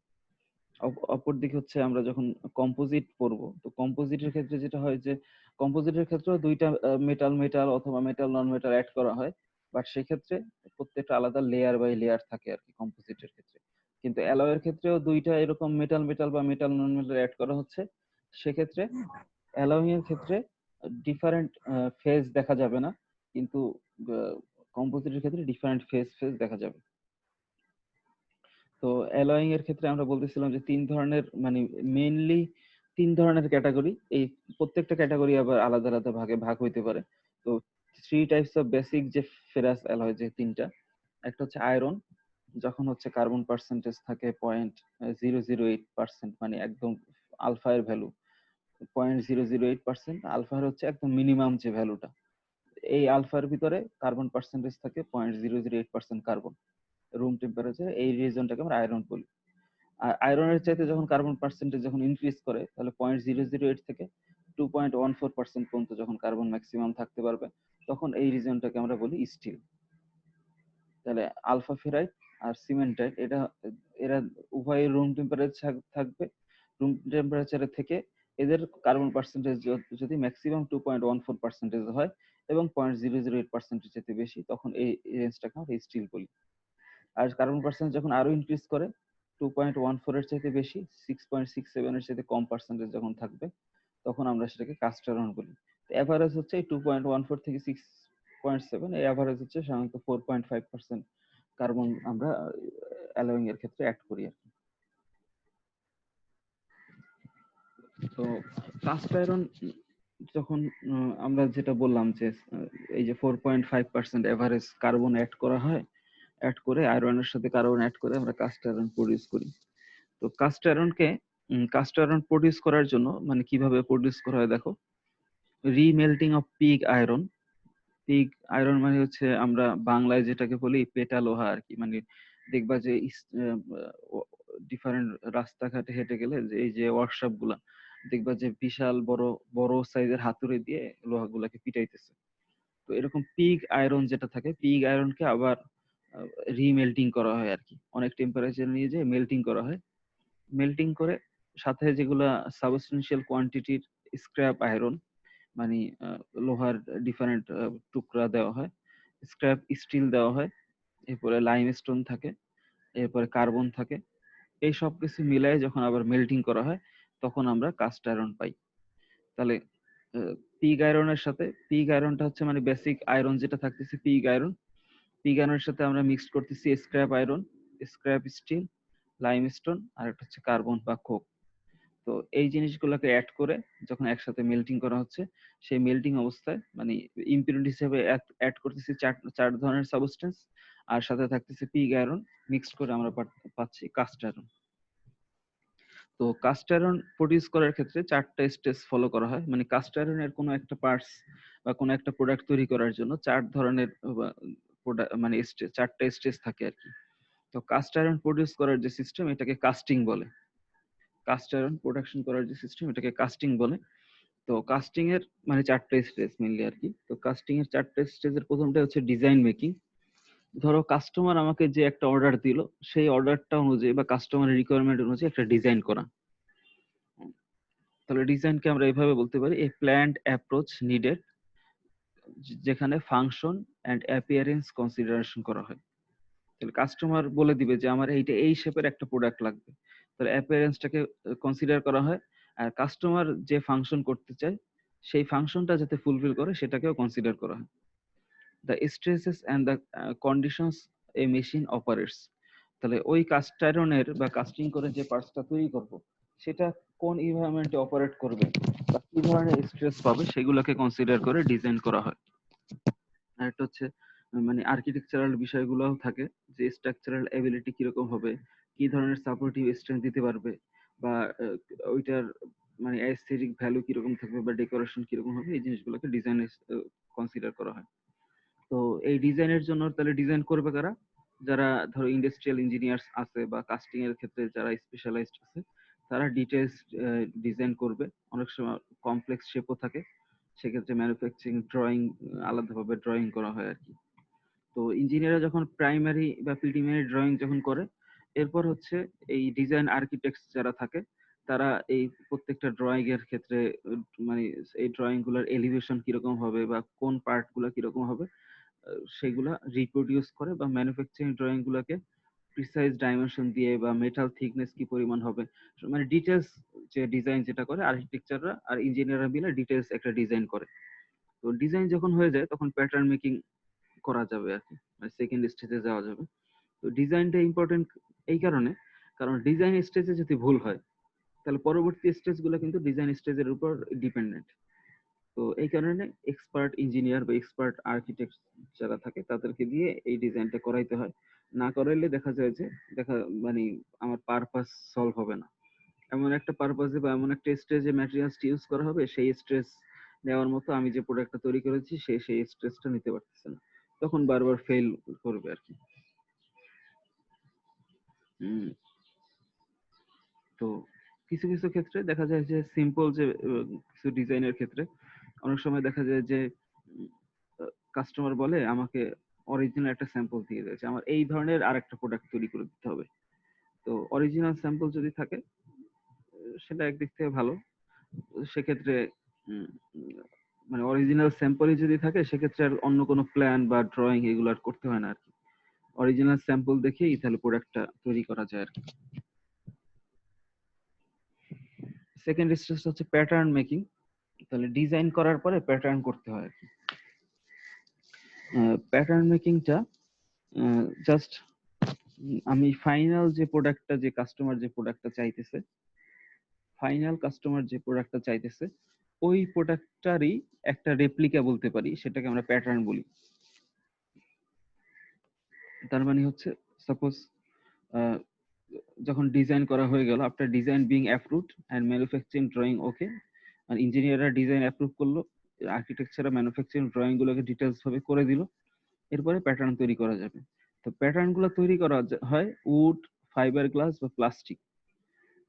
অপরদিকে হচ্ছে আমরা যখন কম্পোজিট পড়বো, তো কম্পোজিটের ক্ষেত্রে যেটা হয় যে কম্পোজিটের ক্ষেত্রেও দুইটা মেটাল মেটাল অথবা মেটাল নন মেটাল অ্যাড করা হয়, বাট সেক্ষেত্রে প্রত্যেকটা আলাদা লেয়ার বাই লেয়ার থাকে আর কি কম্পোজিটের ক্ষেত্রে। কিন্তু অ্যালয়ের ক্ষেত্রেও দুইটা এরকম মেটাল মেটাল বা মেটাল নন মেটাল অ্যাড করা হচ্ছে, সেক্ষেত্রে অ্যালয়িং এর ক্ষেত্রে ডিফারেন্ট ফেজ দেখা যাবে না, কিন্তু কম্পোজিটের ক্ষেত্রে ডিফারেন্ট ফেজ দেখা যাবে। তো অ্যালয়িং এর ক্ষেত্রে আমরা বলতেছিলাম যে তিন ধরনের, মানে মেইনলি তিন ধরনের ক্যাটাগরি, এই প্রত্যেকটা ক্যাটাগরি আবার আলাদা আলাদা ভাগে ভাগ হইতে পারে। তো থ্রি টাইপস অফ বেসিক যে ফেরাস অ্যালয় যে তিনটা, একটা হচ্ছে আয়রন, যখন হচ্ছে কার্বন পার্সেন্টেজ থাকে 0.008%, মানে একদম আলফা এর ভ্যালু 0.008%, আলফার হচ্ছে একদম মিনিমাম যে ভ্যালুটা, এই আলফার ভিতরে কার্বন পার্সেন্টেজ থাকে 0.008% কার্বন রুম টেম্পারেচার, এই রিজনটাকে আমরা আয়রন বলি। আর আয়রনের চাইতে যখন কার্বন পার্সেন্টেজ যখন ইনক্রিজ করে, তাহলে 0.008 থেকে 2.14% পর্যন্ত যখন কার্বন ম্যাক্সিমাম থাকতে পারবে, তখন এই রিজনটাকে আমরা বলি স্টিল। তাহলে আলফা ফেরাইট আর সিমেন্টাইট, এরা উভয় রুম টেম্পারেচার থাকবে, রুম টেম্পারেচারে থেকে এদের কার্বন পার্সেন্টেজ যদি ম্যাক্সিমাম 2.14% হয় এবং 0.008% যেতে বেশি, তখন এই রেঞ্জটাকে আমরা স্টিল বলি। আর কার্বন পার্সেন্টেজ যখন আরো ইনক্রিজ করে 2.14 এর চাইতে বেশি, 6.67 এর চাইতে কম পার্সেন্টেজ যখন থাকবে, তখন আমরা সেটাকে কাস্ট আয়রন বলি। এভারেজ হচ্ছে 2.14 থেকে 6.7, এই এভারেজ হচ্ছে সাধারণত 4.5% কার্বন আমরা অ্যালয়িং এর ক্ষেত্রে অ্যাড করি আর কি। তো কাস্ট আয়রন যখন আমরা যেটা বললাম যে এই যে 4.5% এভারেজ কার্বন অ্যাড করা হয়, অ্যাড করে আয়রনের সাথে কার্বন অ্যাড করে আমরা কাস্ট আয়রন প্রডিউস করি। তো কাস্ট আয়রন প্রডিউস করার জন্য মানে কিভাবে প্রডিউস করা হয় দেখো, remelting of pig iron. Pig iron মানে হচ্ছে আমরা বাংলায় যেটাকে বলি পেটা লোহা আর কি, মানে দেখবা যে ডিফারেন্ট রাস্তাঘাটে হেঁটে গেলে যে এই যে ওয়ার্কশপ গুলা, দেখবা যে বিশাল বড় বড় সাইজের হাতুড়ি দিয়ে লোহা গুলাকে পিটাইতেছে। তো এরকম পিগ আয়রন যেটা থাকে, পিগ আয়রনকে আবার রিমেল্টিং করা হয় আর কি, অনেক টেম্পারেচার নিয়ে যে মেল্টিং করা হয়। মেল্টিং করে সাথে যেগুলা সাবস্টেন্সিয়াল কোয়ান্টিটির স্ক্র্যাপ আয়রন, মানে লোহার ডিফারেন্ট টুকরা দেওয়া হয়, স্ক্র্যাপ স্টিল দেওয়া হয়, এরপরে লাইমস্টোন থাকে, এরপরে কার্বন থাকে, এই সব কিছু মিলাই যখন আবার মেল্টিং করা হয়, তখন আমরা কাস্ট আয়রন পাই। তাহলে পিগ আয়রনের সাথে, পিগ আয়রনটা হচ্ছে মানে বেসিক আয়রন যেটা থাকতেছে পিগ আয়রন, পিগ আয়রনের সাথে আমরা মিক্সড করতেছি scrap iron, scrap steel, limestone, আর একটা হচ্ছে কার্বন বা কোক। তো এই জিনিসগুলোকে অ্যাড করে যখন একসাথে মেল্টিং করা হচ্ছে, সেই মেল্টিং অবস্থায় মানে ইম্পিউরিটি হিসেবে অ্যাড করতেছি চার ধরনের সাবস্টেন্স, আর সাথে থাকতেছে পিগ আয়রন, মিক্সড করে আমরা পাচ্ছি কাস্ট আয়রন। তো কাস্ট আয়রন প্রডিউস করার ক্ষেত্রে চারটা স্টেজ ফলো করা হয়, মানে কাস্ট আয়রনের কোনো একটা পার্টস বা কোনো একটা প্রোডাক্ট তৈরি করার জন্য চার ধরনের মানে চারটা স্টেজ থাকে আর কি। তো কাস্ট আয়রন প্রডিউস করার যে সিস্টেম, এটাকে কাস্টিং বলে। কাস্ট আয়রন প্রোডাকশন করার যে সিস্টেম, এটাকে কাস্টিং বলে। তো কাস্টিং এর মানে চারটা স্টেজ মেইনলি আর কি। তো কাস্টিং এর চারটা স্টেজের প্রথমটা হচ্ছে ডিজাইন মেকিং। ধরো কাস্টমার আমাকে যে একটা অর্ডার দিল, সেই অর্ডারটা অনুযায়ী বা কাস্টমারের রিকোয়ারমেন্ট অনুযায়ী একটা ডিজাইন করা। তাহলে ডিজাইনকে আমরা এইভাবে বলতে পারি, এ প্ল্যান্ড অ্যাপ্রোচ নিডেড, যেখানে ফাংশন এন্ড অ্যাপিয়ারেন্স কনসিডারেশন করা হয়। তাহলে কাস্টমার বলে দিবে যে আমার এইটা এই শেপের একটা প্রোডাক্ট লাগবে, তাহলে অ্যাপিয়ারেন্সটাকে কনসিডার করা হয়, আর কাস্টমার যে ফাংশন করতে চায় সেই ফাংশনটা যাতে ফুলফিল করে সেটাকেও কনসিডার করা হয়। The stresses and the conditions A machine operates, তাহলে ওই কাস্ট আয়রনের বা কাস্টিং করে যে পার্টসটা তৈরি করব, সেটা কোন এনভায়রনমেন্টে অপারেট করবে বা কি ধরনের স্ট্রেস পাবে, সেগুলোকে কনসিডার করে ডিজাইন করা হয়। আর একটা হচ্ছে মানে আর্কিটেকচারাল বিষয়গুলোও থাকে, যে স্ট্রাকচারাল এবিলিটি কিরকম হবে, কি ধরনের সাপোর্টিভ স্ট্রেংথ দিতে পারবে, বা ওইটার মানে অ্যাস্থেটিক ভ্যালু কিরকম থাকবে বা ডেকোরেশন কিরকম হবে, এই জিনিসগুলোকে ডিজাইনে কনসিডার করা হয়। তো এই ডিজাইনের জন্য তাহলে ডিজাইন করবে কারা, যারা ধরো ইন্ডাস্ট্রিয়াল ইঞ্জিনিয়ার্স আছে বা কাস্টিং এর ক্ষেত্রে যারা স্পেশালাইজড আছে, তারা ডিটেলস ডিজাইন করবে। অনেক সময় কমপ্লেক্স শেপও থাকে, সেক্ষেত্রে ম্যানুফ্যাকচারিং ড্রয়িং আলাদাভাবে ড্রয়িং করা হয় আর কি। তো ইঞ্জিনিয়াররা যখন প্রাইমারি বা প্রিলিমিনারি ড্রয়িং যখন করে, এরপর হচ্ছে এই ডিজাইন আর্কিটেক্টস যারা থাকে তারা এই প্রত্যেকটা ড্রয়িং এর ক্ষেত্রে মানে এই ড্রয়িং গুলোর এলিভেশন কিরকম হবে বা কোন পার্ট গুলা কিরকম হবে সেগুলা রিপ্রোডিউস করে, বা ম্যানুফ্যাকচারিং ড্রয়িং গুলাকে প্রিসাইজ ডাইমেনশন দিয়ে বা মেটাল থিকনেস কি পরিমাণ হবে, মানে ডিটেলস যে ডিজাইন যেটা করে আর্কিটেকচাররা আর ইঞ্জিনিয়াররা মিলে ডিটেলস একটা ডিজাইন করে। তো ডিজাইন যখন হয়ে যায় তখন প্যাটার্ন মেকিং করা যাবে আর কি, মানে সেকেন্ড স্টেজে যাওয়া যাবে। তো ডিজাইনটা ইম্পর্টেন্ট এই কারণে, কারণ ডিজাইন স্টেজে যদি ভুল হয় তাহলে পরবর্তী স্টেজগুলো কিন্তু ডিজাইন স্টেজের উপর ডিপেন্ডেন্ট। তো এই কারণে এক্সপার্ট ইঞ্জিনিয়ার বা এক্সপার্ট আর্কিটেক্ট যারা থাকে তাদেরকে দিয়ে এই ডিজাইনটা করাইতে হয়। না করাইলে দেখা যায় যে মানে আমার পারপাস সলভ হবে না। এমন একটা পারপাসে বা এমন একটা স্টেজে ম্যাটেরিয়ালস ইউজ করা হবে, সেই স্ট্রেস নেওয়ার মতো আমি যে প্রোডাক্টটা তৈরি করেছি সেই স্ট্রেসটা নিতে পারতেছে না, তখন বারবার ফেল করবে আর কি। উম, তো কিছু কিছু ক্ষেত্রে দেখা যায় যে সিম্পল যে কিছু ডিজাইনের ক্ষেত্রে অনেক সময় দেখা যায় যে কাস্টমার বলে আমাকে অরিজিনাল একটা স্যাম্পল দিয়ে দিয়েছে, আমার এই ধরনের আরেকটা প্রোডাক্ট তৈরি করে দিতে হবে। তো অরিজিনাল স্যাম্পল যদি থাকে সেটা একদিক থেকে ভালো। সেক্ষেত্রে উম, উম, মানে অরিজিনাল স্যাম্পলই যদি থাকে সেক্ষেত্রে আর অন্য কোনো প্ল্যান বা ড্রয়িং এগুলো আর করতে হয় না আর কি। অরিজিনাল স্যাম্পল দেখেই তাহলে প্রোডাক্টটা তৈরি করা যায় আর কি। সেকেন্ড স্টেজ হচ্ছে প্যাটার্ন মেকিং। তাহলে ডিজাইন করার পরে প্যাটার্ন করতে হয় আর কি। প্যাটার্ন মেকিংটা জাস্ট আমি ফাইনাল যে প্রোডাক্টটা, যে কাস্টমার যে প্রোডাক্টটা চাইতেছে, ফাইনাল কাস্টমার যে প্রোডাক্টটা চাইতেছে ওই প্রোডাক্টটারই একটা রেপ্লিকা বলতে পারি, সেটাকে আমরা প্যাটার্ন বলি। তার মানে হচ্ছে সাপোজ যখন ডিজাইন করা হয়ে গেল, after design being approved and manufacturing drawing okay, আর ইঞ্জিনিয়াররা ডিজাইন অ্যাপ্রুভ করলো, আর্কিটেকচাররা ম্যানুফ্যাকচারিং ড্রয়িং গুলোকে ডিটেলস ভাবে করে দিল, এরপরে প্যাটার্ন তৈরি করা যাবে। তো প্যাটার্ন গুলো তৈরি করা হয় উড, ফাইবার গ্লাস বা প্লাস্টিক।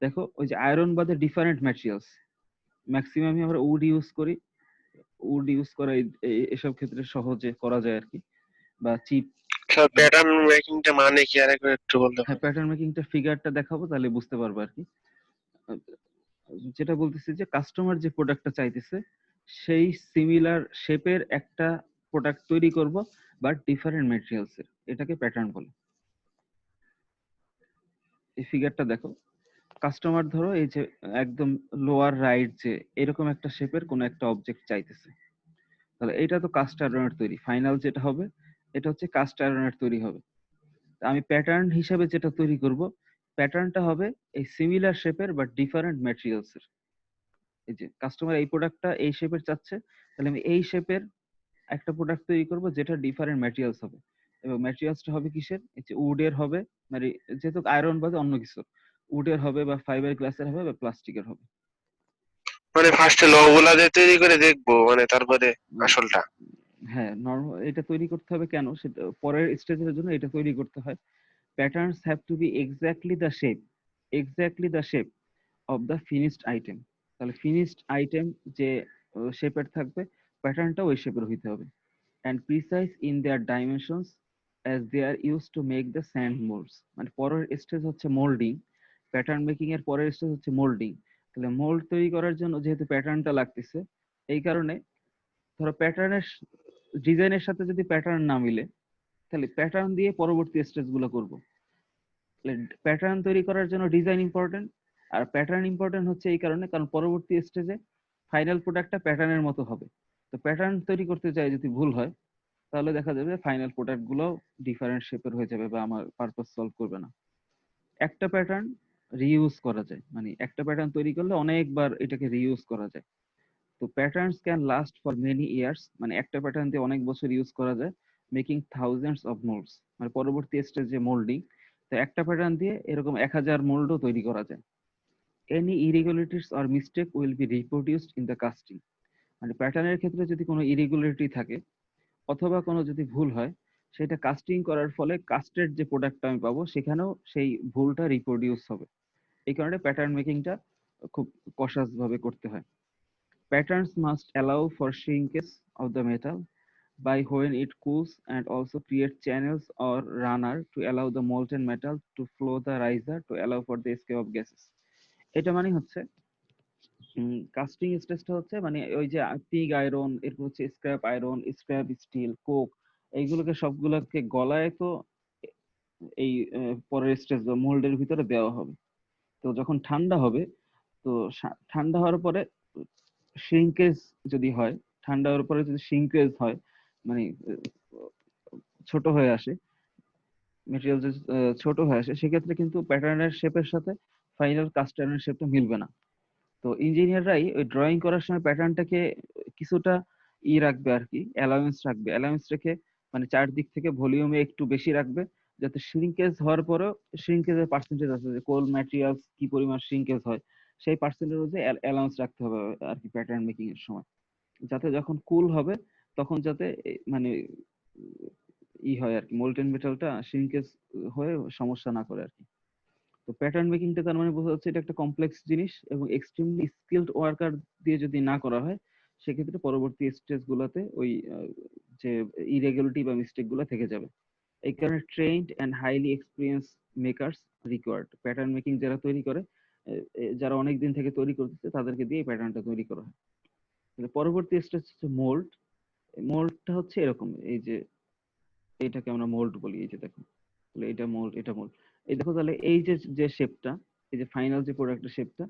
দেখো ওই যে আয়রন বাদে ডিফারেন্ট ম্যাটেরিয়ালস, ম্যাক্সিমামই আমরা উড ইউজ করি। উড ইউজ করা এসব ক্ষেত্রে সহজে করা যায় আর কি, বা চিপ। স্যার প্যাটার্ন মেকিংটা মানে কি আরেকবার একটু বলতে হ্যাঁ, পারেন? প্যাটার্ন মেকিংটা ফিগারটা দেখাবো তাহলে বুঝতে পারবো আর কি। যেটা বলতেছি যে কাস্টমার যে প্রোডাক্টটা চাইতেছে সেই সিমিলার শেপের একটা প্রোডাক্ট তৈরি করব, বাট ডিফারেন্ট ম্যাটেরিয়ালস এর, এটাকে প্যাটার্ন বলে। এই ফিগারটা দেখো, কাস্টমার ধরো এই যে একদম লোয়ার রাইট যে এরকম একটা শেপের কোন একটা অবজেক্ট চাইতেছে, তাহলে এটা তো কাস্ট আয়রনের তৈরি, ফাইনাল যেটা হবে এটা হচ্ছে কাস্ট আয়রনের তৈরি হবে। আমি প্যাটার্ন হিসাবে যেটা তৈরি করব, প্যাটার্নটা হবে এই সিমিলার শেপের বাট ডিফারেন্ট ম্যাটেরিয়ালস এর। এই যে কাস্টমার এই প্রোডাক্টটা এই শেপের চাচ্ছে, তাহলে আমি এই শেপের একটা প্রোডাক্ট তৈরি করব যেটা ডিফারেন্ট ম্যাটেরিয়ালস হবে, এবং ম্যাটেরিয়ালসটা হবে কিসের, এই যে উডের হবে, মানে যেহেতু আয়রন বাদে অন্য কিছু, উডের হবে বা ফাইবার গ্লাসের হবে বা প্লাস্টিকের হবে। মানে ফার্স্টে ল গুলা দিয়ে তৈরি করে দেখবো, মানে তারপরে আসলটা। হ্যাঁ, নরমাল এটা তৈরি করতে হবে কেন, সেটা পরের স্টেজের জন্য এটা তৈরি করতে হয়। Patterns have to be exactly the shape of the finished item. তাহলে ফিনিশড আইটেম যে শেপের থাকবে, প্যাটার্নটা ওই শেপের হইতে হবে। And precise in their dimensions as they are use to make the sand moulds. মানে পরের স্টেজ হচ্ছে মোল্ডিং, প্যাটার্ন মেকিং এর পরের স্টেজ হচ্ছে মোল্ডিং। তাহলে মোল্ড তৈরি করার জন্য যেহেতু প্যাটার্নটা লাগতেছে, এই কারণে ধরো প্যাটার্নের ডিজাইনের সাথে যদি প্যাটার্ন না মিলে তাহলে প্যাটার্ন দিয়ে পরবর্তী স্টেজ গুলো করবো। প্যাটার্ন তৈরি করার জন্য ডিজাইন ইম্পর্টেন্ট, আর প্যাটার্ন ইম্পর্টেন্ট হচ্ছে এই কারণে কারণ পরবর্তী স্টেজে ফাইনাল প্রোডাক্টটা প্যাটার্নের মতো হবে। তো প্যাটার্ন তৈরি করতে চাই যদি ভুল হয় তাহলে দেখা যাবে ফাইনাল প্রোডাক্ট গুলো ডিফারেন্ট শেপের হয়ে যাবে বা আমার পারপাস সলভ করবে না। একটা প্যাটার্ন রিইউজ করা যায়, মানে একটা প্যাটার্ন তৈরি করলে অনেকবার এটাকে রিইউজ করা যায়। তো patterns can last for many years, মানে একটা প্যাটার্ন দিয়ে অনেক বছর ইউজ করা যায়। মেকিং থাউজেন্ডস অফ মোল্ডস, মানে পরবর্তী স্টেজে মোল্ডিং, তো একটা প্যাটার্ন দিয়ে এরকম 1000 মোল্ডও তৈরি করা যায়। Any irregularities or mistake will be রিপ্রোডিউসড in the casting. মানে প্যাটার্নের ক্ষেত্রে যদি কোনো ইরেগুলারিটি থাকে অথবা কোনো যদি ভুল হয়, সেটা কাস্টিং করার ফলে কাস্টেড যে প্রোডাক্টটা আমি পাবো সেখানেও সেই ভুলটা রিপ্রোডিউস হবে। এই কারণে প্যাটার্ন মেকিংটা খুব কশাস ভাবে করতে হয়। Patterns must allow for shrinkage of the metal by when it cools and also create channels or runner to allow the molten metal to flow the riser to allow for the escape of gases. এটা মানে হচ্ছে কাস্টিং স্টেজটা হচ্ছে মানে ওই যে পিগ আয়রন, এরপর হচ্ছে scrap iron, scrap steel, coke, এইগুলোকে সবগুলোকে গলায় তো এই পরের স্টেজ বা মোল্ডের ভিতরে দেওয়া হবে। তো যখন ঠান্ডা হবে, তো ঠান্ডা হওয়ার পরে শ্রিঙ্কেজ যদি হয়, ঠান্ডা হওয়ার পরে যদি শ্রিঙ্কেজ হয় মানে ছোট হয়ে আসে, মেটেরিয়াল যদি ছোট হয়ে আসে, সেক্ষেত্রে কিন্তু প্যাটার্নের শেপের সাথে ফাইনাল কাস্ট আয়রনের শেপটা মিলবে না। তো ইঞ্জিনিয়াররাই ওই ড্রয়িং করার সময় প্যাটার্নটাকে কিছুটা রাখবে আর কি, অ্যালাউন্স রাখবে, অ্যালাউন্স রেখে মানে চারদিক থেকে ভলিউমে একটু বেশি রাখবে, যাতে শ্রিঙ্কেজ হওয়ার পরেও শ্রিঙ্কেজের পার্সেন্টেজ আছে, যে কোল ম্যাটেরিয়ালস কি পরিমাণ শ্রিঙ্কেজ হয় সেই পার্সেন্টেজ অনুযায়ী অ্যালাউন্স রাখতে হবে আর কি প্যাটার্ন মেকিং এর সময়, যাতে যখন কুল হবে তখন যাতে মানে হয় আর কি, মোল্টেন মেটালটা শ্রিঙ্কেজ হয়ে সমস্যা না করে আর কি। তো প্যাটার্ন মেকিংটা তার মানে বোঝা যাচ্ছে এটা একটা কমপ্লেক্স জিনিস, এবং এক্সট্রিমলি স্কিলড ওয়ার্কার দিয়ে যদি না করা হয়, সেক্ষেত্রে পরবর্তী স্টেজ গুলাতে ওই যে ইরেগুলারিটি বা মিস্টেক গুলো থেকে যাবে। এই কারণে trained and highly experience makers required. Pattern making যারা তৈরি করে, যারা অনেক দিন থেকে তৈরি করতেছে, তাদেরকে দিয়ে প্যাটার্নটা তৈরি করা হয়। পরবর্তী স্টেজ হচ্ছে মোল্ড। মোল্ডটা হচ্ছে এরকম, এই যে এইটাকে আমরা মোল্ড বলি, এই যে দেখো এটা মোল্ড, এটা মোল্ড। এই দেখো তাহলে এই যে যে শেপটা, এই যে ফাইনাল যে প্রোডাক্টের শেপটা,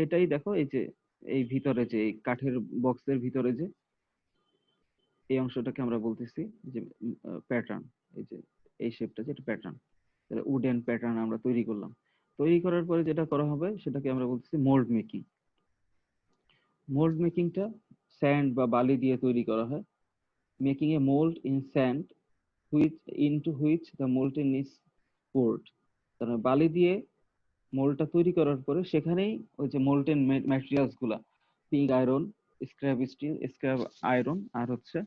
এটাই দেখো এই যে এই ভিতরে যে এই কাঠের বক্সের ভিতরে যে এই অংশটাকে আমরা বলতেছি যে প্যাটার্ন। এই যে এই শেপটা যেটা প্যাটার্ন, তাহলে উডেন প্যাটার্ন আমরা তৈরি করলাম। তৈরি করার পরে যেটা করা হবে সেটাকে আমরা বলতেছি মোল্ড মেকিং। মোল্ড মেকিংটা স্যান্ড বা বালি দিয়ে তৈরি করা হয়। Making a mould in sand into which the molten is poured। তার মানে বালি দিয়ে মোল্ডটা তৈরি করার পরে সেখানেই ওই যে মোল্টেন ম্যাটেরিয়ালস গুলা, pig iron, scrap steel, scrap iron আর হচ্ছে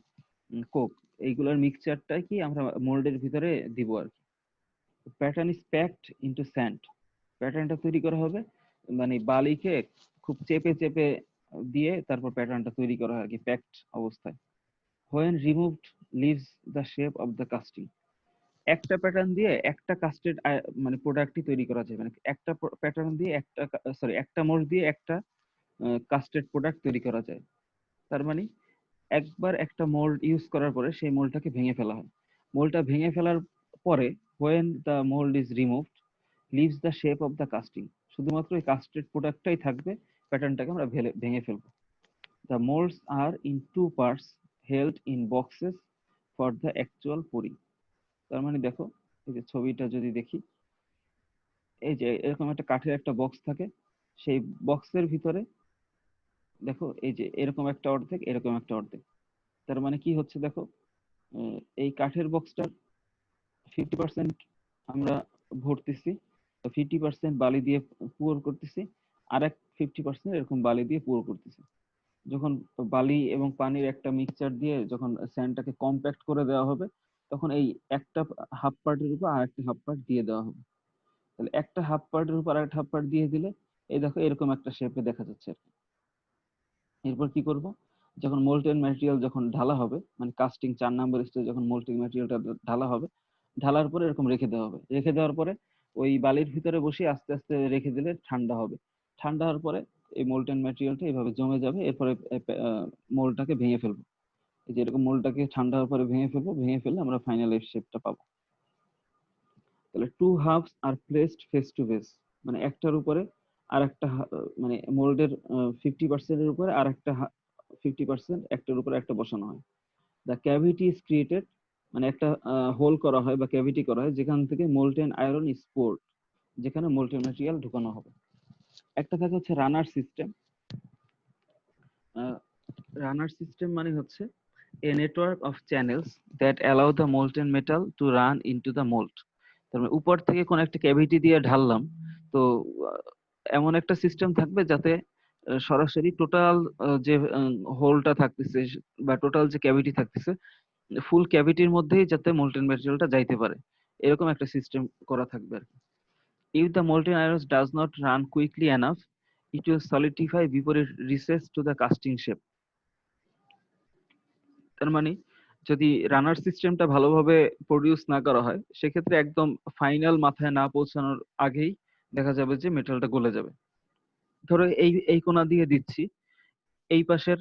কোক, এইগুলোর মিক্সচারটাই কি আমরা মোল্ডের ভিতরে দিব আর কি। Pattern is packed into sand. প্যাটার্নটা তৈরি করা হবে মানে বালিকে খুব চেপে চেপে দিয়ে তারপর প্যাটার্নটা তৈরি করা হয় আর কি, প্যাকড অবস্থায়। when removed leaves the shape of the casting। একটা প্যাটার্ন দিয়ে একটা কাস্টেড মানে প্রোডাক্টই তৈরি করা যায়, মানে একটা প্যাটার্ন দিয়ে একটা একটা মোল্ড দিয়ে একটা কাস্টেড প্রোডাক্ট তৈরি করা যায়। তার মানে একবার একটা মোল্ড ইউজ করার পরে সেই মোল্ডটাকে ভেঙে ফেলা হয়। মোল্ডটা ভেঙে ফেলার পরে when the mold is removed leaves the shape of the casting, শুধুমাত্র এই কাস্টেড প্রোডাক্টটাই থাকবে, প্যাটার্নটাকে আমরা ভেঙে ফেলবো। The molds are in two parts held in boxes for the actual pouring। তার মানে দেখো এই যে ছবিটা যদি দেখি, এই যে এরকম একটা কাঠের একটা বক্স থাকে, সেই বক্সের ভিতরে দেখো এই যে এরকম একটা অর্ধেক, এরকম একটা অর্ধেক। তার মানে কি হচ্ছে দেখো, এই কাঠের বক্সটার 50% আমরা ভরতেছি, 50% বালি দিয়ে পুর করতেছি, আর এক 50% এরকম বালি দিয়ে পুর করতেছি। যখন বালি এবং পানির একটা মিক্সচার দিয়ে যখন স্যান্ডটাকে কম্প্যাক্ট করে দেওয়া হবে, তখন এই একটা হাফ পার্টের উপর আর একটা হাফ পার্ট দিয়ে দেওয়া হবে। তাহলে একটা হাফ পার্টের উপর আর একটা হাফ পার্ট দিয়ে দিলে এই দেখো এরকম একটা শেপে দেখা যাচ্ছে। এরপর কি করব, যখন মোল্টেন ম্যাটেরিয়াল যখন ঢালা হবে, মানে কাস্টিং 4 নাম্বার স্টেজ যখন মোল্টেন ম্যাটেরিয়ালটা ঢালা হবে, ঢালার পরে এরকম রেখে দেওয়া হবে। রেখে দেওয়ার পরে ওই বালির ভিতরে বসে আস্তে আস্তে রেখে দিলে ঠান্ডা হবে। ঠান্ডা হওয়ার পরে এই মোল্টেন ম্যাটেরিয়ালটা এইভাবে জমে যাবে। এরপরে মোল্ডটাকে ভেঙে ফেলবো। এই যে এরকম মোল্ডটাকে ঠান্ডা হওয়ার পরে ভেঙে ফেলবো, ভেঙে ফেললে আমরা ফাইনাল শেপটা পাবো। তাহলে two halves are placed face to face, মানে একটার উপরে আর একটা মানে মোল্ডের 50% এর উপরে আর একটা 50% একটার উপরে একটা বসানো হয়। দ্য ক্যাভিটি ইজ ক্রিয়েটেড, মানে একটা হোল করা হয় বা ক্যাভিটি করা হয়, যেখান থেকে মোল্টেন আয়রন ইজ পোর্ড, যেখানে মোল্টেন ম্যাটেরিয়াল ঢুকানো হবে। একটা থাকে হচ্ছে রানার সিস্টেম। রানার সিস্টেম মানে হচ্ছে a network of channels that allow the molten metal to run into the mold। তার মানে উপর থেকে কোন একটা ক্যাভিটি দিয়ে ঢাললাম, তো এমন একটা সিস্টেম থাকবে যাতে সরাসরি টোটাল যে হোলটা থাকতেছে বা টোটাল যে ক্যাভিটি থাকতেছে, ফুল ক্যাভিটির মধ্যেই যাতে মোল্টেন ম্যাটেরিয়ালটা যাইতে পারে, এরকম একটা সিস্টেম করা থাকবে আর কি। If the molten iron does not run quickly enough, it will solidify before it reaches to the casting shape. তার মানে যদি রানার সিস্টেমটা ভালোভাবে প্রডিউস না করা হয় সেক্ষেত্রে একদম ফাইনাল মাথায় না পৌঁছানোর আগেই দেখা যাবে যে মেটালটা গলে যাবে। ধরো এই কোণা দিয়ে দিচ্ছি, এই পাশের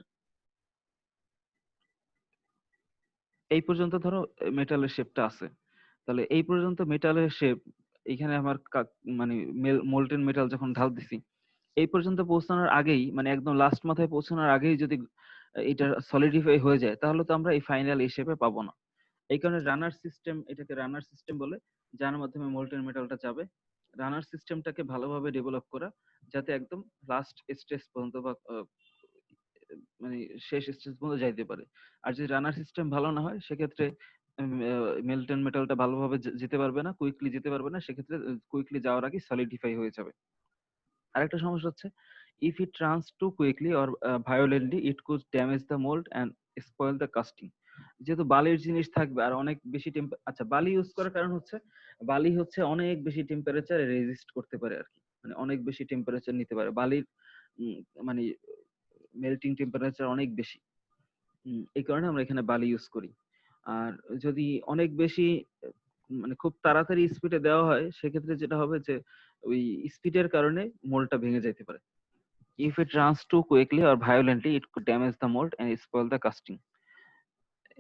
এই পর্যন্ত ধরো মেটালের শেপটা আছে, তাহলে এই পর্যন্ত মেটালের শেপ এখানে আমার মানে মোল্টেন মেটাল যখন ঢাল দিছি এই পর্যন্ত পৌঁছানোর আগেই, মানে একদম লাস্ট মাথায় পৌঁছানোর আগেই যদি এটা সলিডিফাই হয়ে যায় তাহলে তো আমরা এই ফাইনাল এই শেপে পাবো না। এই কারণে রানার সিস্টেম, এটাকে রানার সিস্টেম বলে, যার মাধ্যমে মোল্টেন মেটালটা যাবে। রানার সিস্টেমটাকে ভালোভাবে ডেভেলপ করা যাতে একদম লাস্ট স্টেজ পর্যন্ত বা মানে শেষ স্টেজ পর্যন্ত যাইতে পারে। আর যদি রানার সিস্টেম ভালো না হয় সেক্ষেত্রে মেল্টেন মেটালটা ভালোভাবে যেতে পারবে না, কুইকলি যেতে পারবে না, সেক্ষেত্রে কুইকলি যাওয়ার আগে সলিডিফাই হয়ে যাবে। আরেকটা সমস্যা হচ্ছে if it runs too quickly or violently it could damage the mold and spoil the casting. যেহেতু বালির জিনিস থাকবে আর অনেক বেশি আচ্ছা, বালি ইউজ করার কারণ হচ্ছে বালি হচ্ছে অনেক বেশি টেম্পারেচারে রেজিস্ট করতে পারে আর কি, মানে অনেক বেশি টেম্পারেচার নিতে পারে বালির, মানে মেল্টিং টেম্পারেচার অনেক বেশি। এই কারণে আমরা এখানে বালি ইউজ করি। আর যদি অনেক বেশি মানে খুব তাড়াতাড়ি স্পিডে দেওয়া হয় সেক্ষেত্রে যেটা হবে যে ওই স্পিডের কারণে মোল্ডটা ভেঙে যেতে পারে। If it runs too quickly or violently, it could damage the mold and spoil the casting.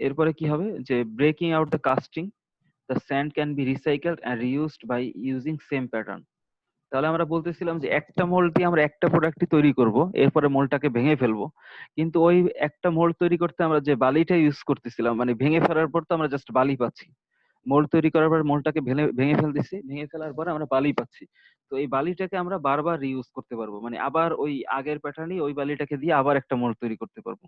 এরপরে কি হবে যে breaking out the casting, the sand can be recycled and reused by using same pattern. তাহলে আমরা বলতেছিলাম যে একটা মোল্ড দিয়ে আমরা একটা প্রোডাক্টই তৈরি করব, এরপরে মোল্ডটাকে ভেঙে ফেলবো, কিন্তু ওই একটা মোল্ড তৈরি করতে আমরা যে বালিটা ইউজ করতেছিলাম, মানে ভেঙে ফেলার পর তো আমরা জাস্ট বালি পাচ্ছি, মোল্ড তৈরি করার পর মোল্ডটাকে ভেঙে ফেলতেছি, ভেঙে ফেলার পর আমরা বালি পাচ্ছি। তো এই বালিটাকে আমরা বারবার রিইউজ করতে পারবো, মানে আবার ওই আগের প্যাটার্নই ওই বালিটাকে দিয়ে আবার একটা মোল্ড তৈরি করতে পারবো।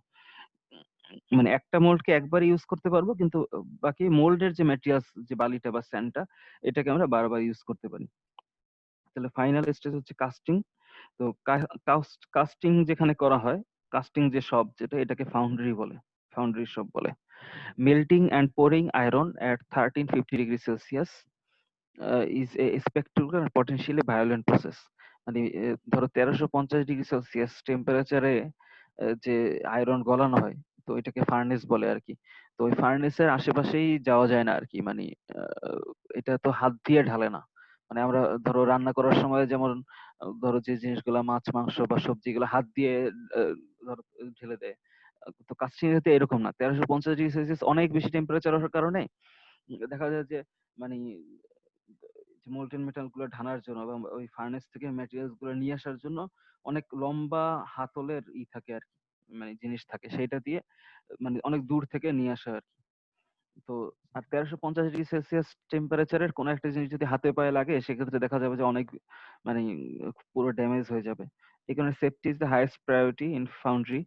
মানে একটা মোল্ডকে একবার ইউজ করতে পারবো, কিন্তু বাকি মোল্ডের যে ম্যাটেরিয়ালস, যে বালিটা বা স্যান্ডটা, এটাকে আমরা বারবার ইউজ করতে পারি। তাহলে ফাইনাল স্টেজ হচ্ছে কাস্টিং। তো কাস্টিং যেখানে করা হয়, কাস্টিং যে শপ যেটা, এটাকে ফাউন্ডারি বলে, ফাউন্ডারি শপ বলে। Melting and pouring iron at 1350 degree Celsius is a spectacular and potentially violent process. মানে ধরো 1350 ডিগ্রি সেলসিয়াস টেম্পারেচারে যে আয়রন গলানো হয়, তো এটাকে ফার্নেস বলে আর কি। তো ওই ফার্নেসের আশেপাশেই যাওয়া যায় না আর কি, মানে এটা তো হাত দিয়ে ঢালে না। মানে আমরা ধরো রান্না করার সময় যেমন ধরো যে জিনিসগুলা মাছ মাংস বা সবজিগুলো হাত দিয়ে ধরো ঢেলে দেয়, তো কাচ্চি এরকম না। 1350 ডিগ্রি সেলসিয়াস অনেক বেশি টেম্পারেচার হওয়ার কারণে দেখা যায় যে মানে মোল্টেন মেটাল গুলো ঢানার জন্য এবং ওই ফার্নেস থেকে ম্যাটেরিয়ালস গুলো নিয়ে আসার জন্য অনেক লম্বা হাতলের থাকে আর কি, মানে জিনিস থাকে, সেটা দিয়ে মানে অনেক দূর থেকে নিয়ে আসা আর কি। তো আর 1350 ডিগ্রি সেলসিয়াস টেম্পারেচারের কোনো একটা জিনিস যদি হাতে পায়ে লাগে সেক্ষেত্রে দেখা যাবে যে অনেক মানে পুরো ড্যামেজ হয়ে যাবে। এই কারণে safety is the highest priority in foundry.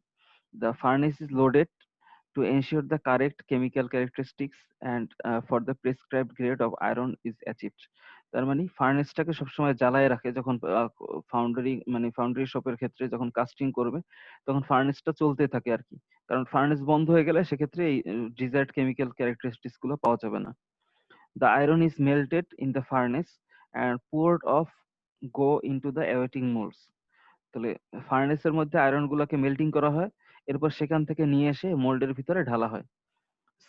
The furnace is loaded to ensure the correct chemical characteristics and for the prescribed grade of iron is achieved. তার মানে ফার্নেসটাকে সবসময় জ্বালায় রাখে যখন ফাউন্ডারি, মানে ফাউন্ডারি শপের ক্ষেত্রে যখন কাস্টিং করবে তখন ফার্নেসটা চলতে থাকে আর কি, কারণ ফার্নেস বন্ধ হয়ে গেলে সেক্ষেত্রে এই ডিজায়ার্ড কেমিক্যাল ক্যারেক্টারিস্টিক্স গুলো পাওয়া যাবে না। The iron is melted in the furnace and poured off go into the awaiting molds. তাহলে ফার্নেসের মধ্যে আয়রন গুলাকে মেল্টিং করা হয়, এরপর সেখান থেকে নিয়ে এসে মোল্ডের ভিতরে ঢালা হয়।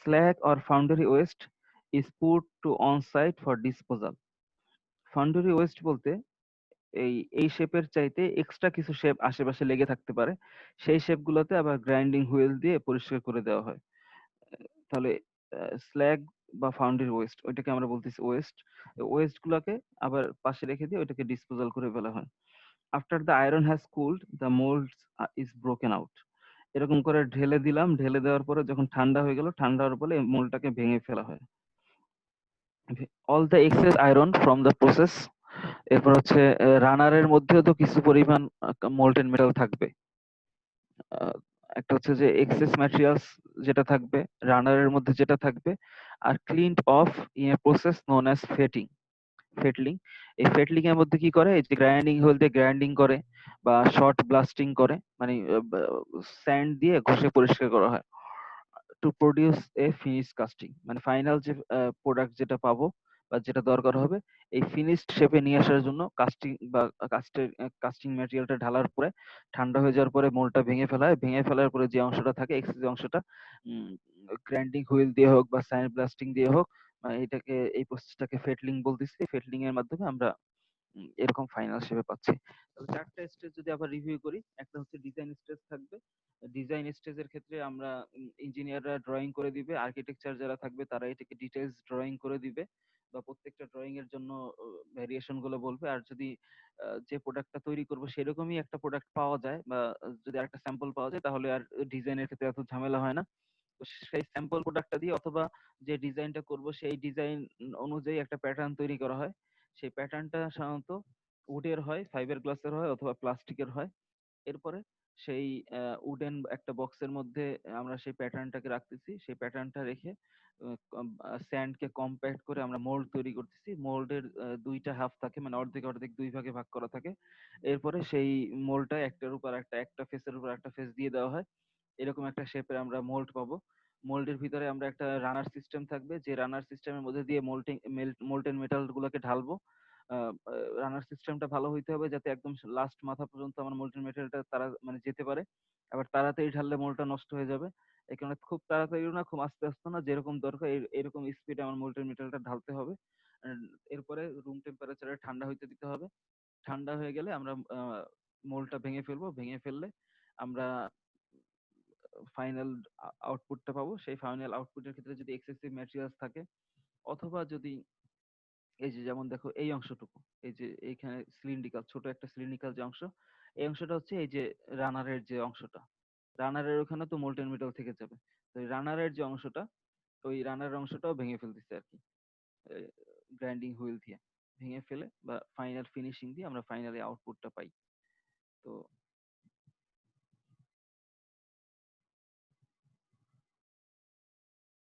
slag or foundry waste is put to on site for disposal. ফাউন্ডারি West বলতে এই শেপের চাইতে এক্সট্রা কিছু শেপ আশেপাশে লেগে থাকতে পারে, সেই শেপ গুলোতে আবার গ্রাইন্ডিং হুইল দিয়ে পরিষ্কার করে দেওয়া হয়। তাহলে স্ল্যাগ বা ফাউন্ডারি ওয়েস্ট, ওইটাকে আমরা বলতেছি ওয়েস্ট, ওয়েস্ট গুলাকে আবার পাশে রেখে দিয়ে ওইটাকে ডিসপোজাল করে ফেলা হয়। After the iron has cooled the mould is broken out. এরকম করে ঢেলে দিলাম, ঢেলে দেওয়ার পরে যখন ঠান্ডা হয়ে গেল, ঠান্ডা হওয়ার পরে মোল্ডটাকে ভেঙে ফেলা হয়। All the excess iron from the process. এরপর হচ্ছে রানারের মধ্যেও তো কিছু পরিমাণ মোল্টেন মেটাল থাকবে। একটা হচ্ছে যে এক্সেস ম্যাটেরিয়ালস যেটা থাকবে রানারের মধ্যে, যেটা থাকবে are cleaned off in a process known as fettling. এই ফেটলিং এর মধ্যে কি করে, এই যে গ্রাইন্ডিং হুইল দিয়ে গ্রাইন্ডিং করে বা শর্ট ব্লাস্টিং করে, মানে স্যান্ড দিয়ে ঘষে পরিষ্কার করা হয়। To produce A finish casting, মানে ফাইনাল যে প্রোডাক্ট যেটা পাবো বা যেটা দরকার হবে এই ফিনিশড শেপে নিয়ে আসার জন্য কাস্টিং বা কাস্টিং ম্যাটেরিয়ালটা ঢালার পরে ঠান্ডা হয়ে যাওয়ার পরে মোল্ডটা ভেঙে ফেলা হয়। ভেঙে ফেলার পরে যে অংশটা থাকে এক্সেস অংশটা গ্রাইন্ডিং হুইল দিয়ে হোক বা স্যান্ড ব্লাস্টিং দিয়ে হোক, এটাকে এই প্রসেসটাকে ফেটলিং বলতেছি। ফেটলিং এর মাধ্যমে আমরা এরকম ফাইনাল শেপে পাচ্ছি। তাহলে চারটা স্টেজ যদি আবার রিভিউ করি, একটা হচ্ছে ডিজাইন স্টেজ থাকবে। ডিজাইন স্টেজের ক্ষেত্রে আমরা ইঞ্জিনিয়াররা ড্রয়িং করে দিবে, আর্কিটেকচার যারা থাকবে তারা এটাকে ডিটেইলস ড্রয়িং করে দিবে বা প্রত্যেকটা ড্রয়িং এর জন্য ভেরিয়েশন গুলো বলবে। আর যদি যে প্রোডাক্টটা তৈরি করবো সেরকমই একটা প্রোডাক্ট পাওয়া যায় বা যদি আরেকটা স্যাম্পল পাওয়া যায় তাহলে আর ডিজাইনের ক্ষেত্রে এত ঝামেলা হয় না। তো সেই স্যাম্পল প্রোডাক্টটা দিয়ে অথবা যে ডিজাইনটা করব সেই ডিজাইন অনুযায়ী একটা প্যাটার্ন তৈরি করা হয়। সেই প্যাটার্নটা সাধারণত উডের হয়, ফাইবার গ্লাসের হয় অথবা প্লাস্টিকের হয়। এরপরে সেই উডেন একটা বক্সের মধ্যে আমরা সেই প্যাটার্নটাকে রাখতেছি। সেই প্যাটার্নটা রেখে স্যান্ডকে কম্প্যাক্ট করে আমরা মোল্ড তৈরি করতেছি। মোল্ডের দুইটা হাফ থাকে, মানে অর্ধেক অর্ধেক দুই ভাগে ভাগ করা থাকে। এরপরে সেই মোল্ডটা একটার উপর একটা ফেসের উপর একটা ফেস দিয়ে দেওয়া হয়। এরকম একটা শেপের আমরা মোল্ড পাবো। মোল্ডের ভিতরে আমরা একটা রানার সিস্টেম থাকবে, যে রানার সিস্টেমের মধ্যে দিয়ে মোল্টেন মেটাল গুলোকে ঢালবো। রানার সিস্টেমটা ভালো হইতে হবে যাতে একদম লাস্ট মাথা পর্যন্ত আমার মোল্টেন মেটেরিয়ালটা তারা মানে যেতে পারে। আবার তাড়াতাড়ি ঢাললে মোল্ডটা নষ্ট হয়ে যাবে। এই কারণে খুব তাড়াতাড়িও না, খুব আস্তে আস্তে না, যেরকম দরকার এরকম স্পিডে আমার মোল্টেন মেটেরিয়ালটা ঢালতে হবে। এরপরে রুম টেম্পারেচারে ঠান্ডা হইতে দিতে হবে। ঠান্ডা হয়ে গেলে আমরা মোল্ডটা ভেঙে ফেলবো। ভেঙে ফেললে আমরা ফাইনাল আউটপুটটা পাবো। সেই ফাইনাল আউটপুটের ক্ষেত্রে যদি এক্সেসিভ ম্যাটেরিয়ালস থাকে অথবা যদি এই যে যেমন দেখো এই অংশটুকু, এই যে এইখানে সিলিন্ড্রিকাল ছোট একটা সিলিন্ড্রিকাল যে অংশ, এই অংশটা হচ্ছে এই যে রানারের যে অংশটা। রানারের ওখানে তো মোল্টেন মেটাল থেকে যাবে। তো এই রানারের যে অংশটা, ওই রানার অংশটাও ভেঙে ফেলতেছে আর কি, গ্রাইন্ডিং হুইল দিয়ে ভেঙে ফেলে বা ফাইনাল ফিনিশিং দিয়ে আমরা ফাইনালি আউটপুটটা পাই।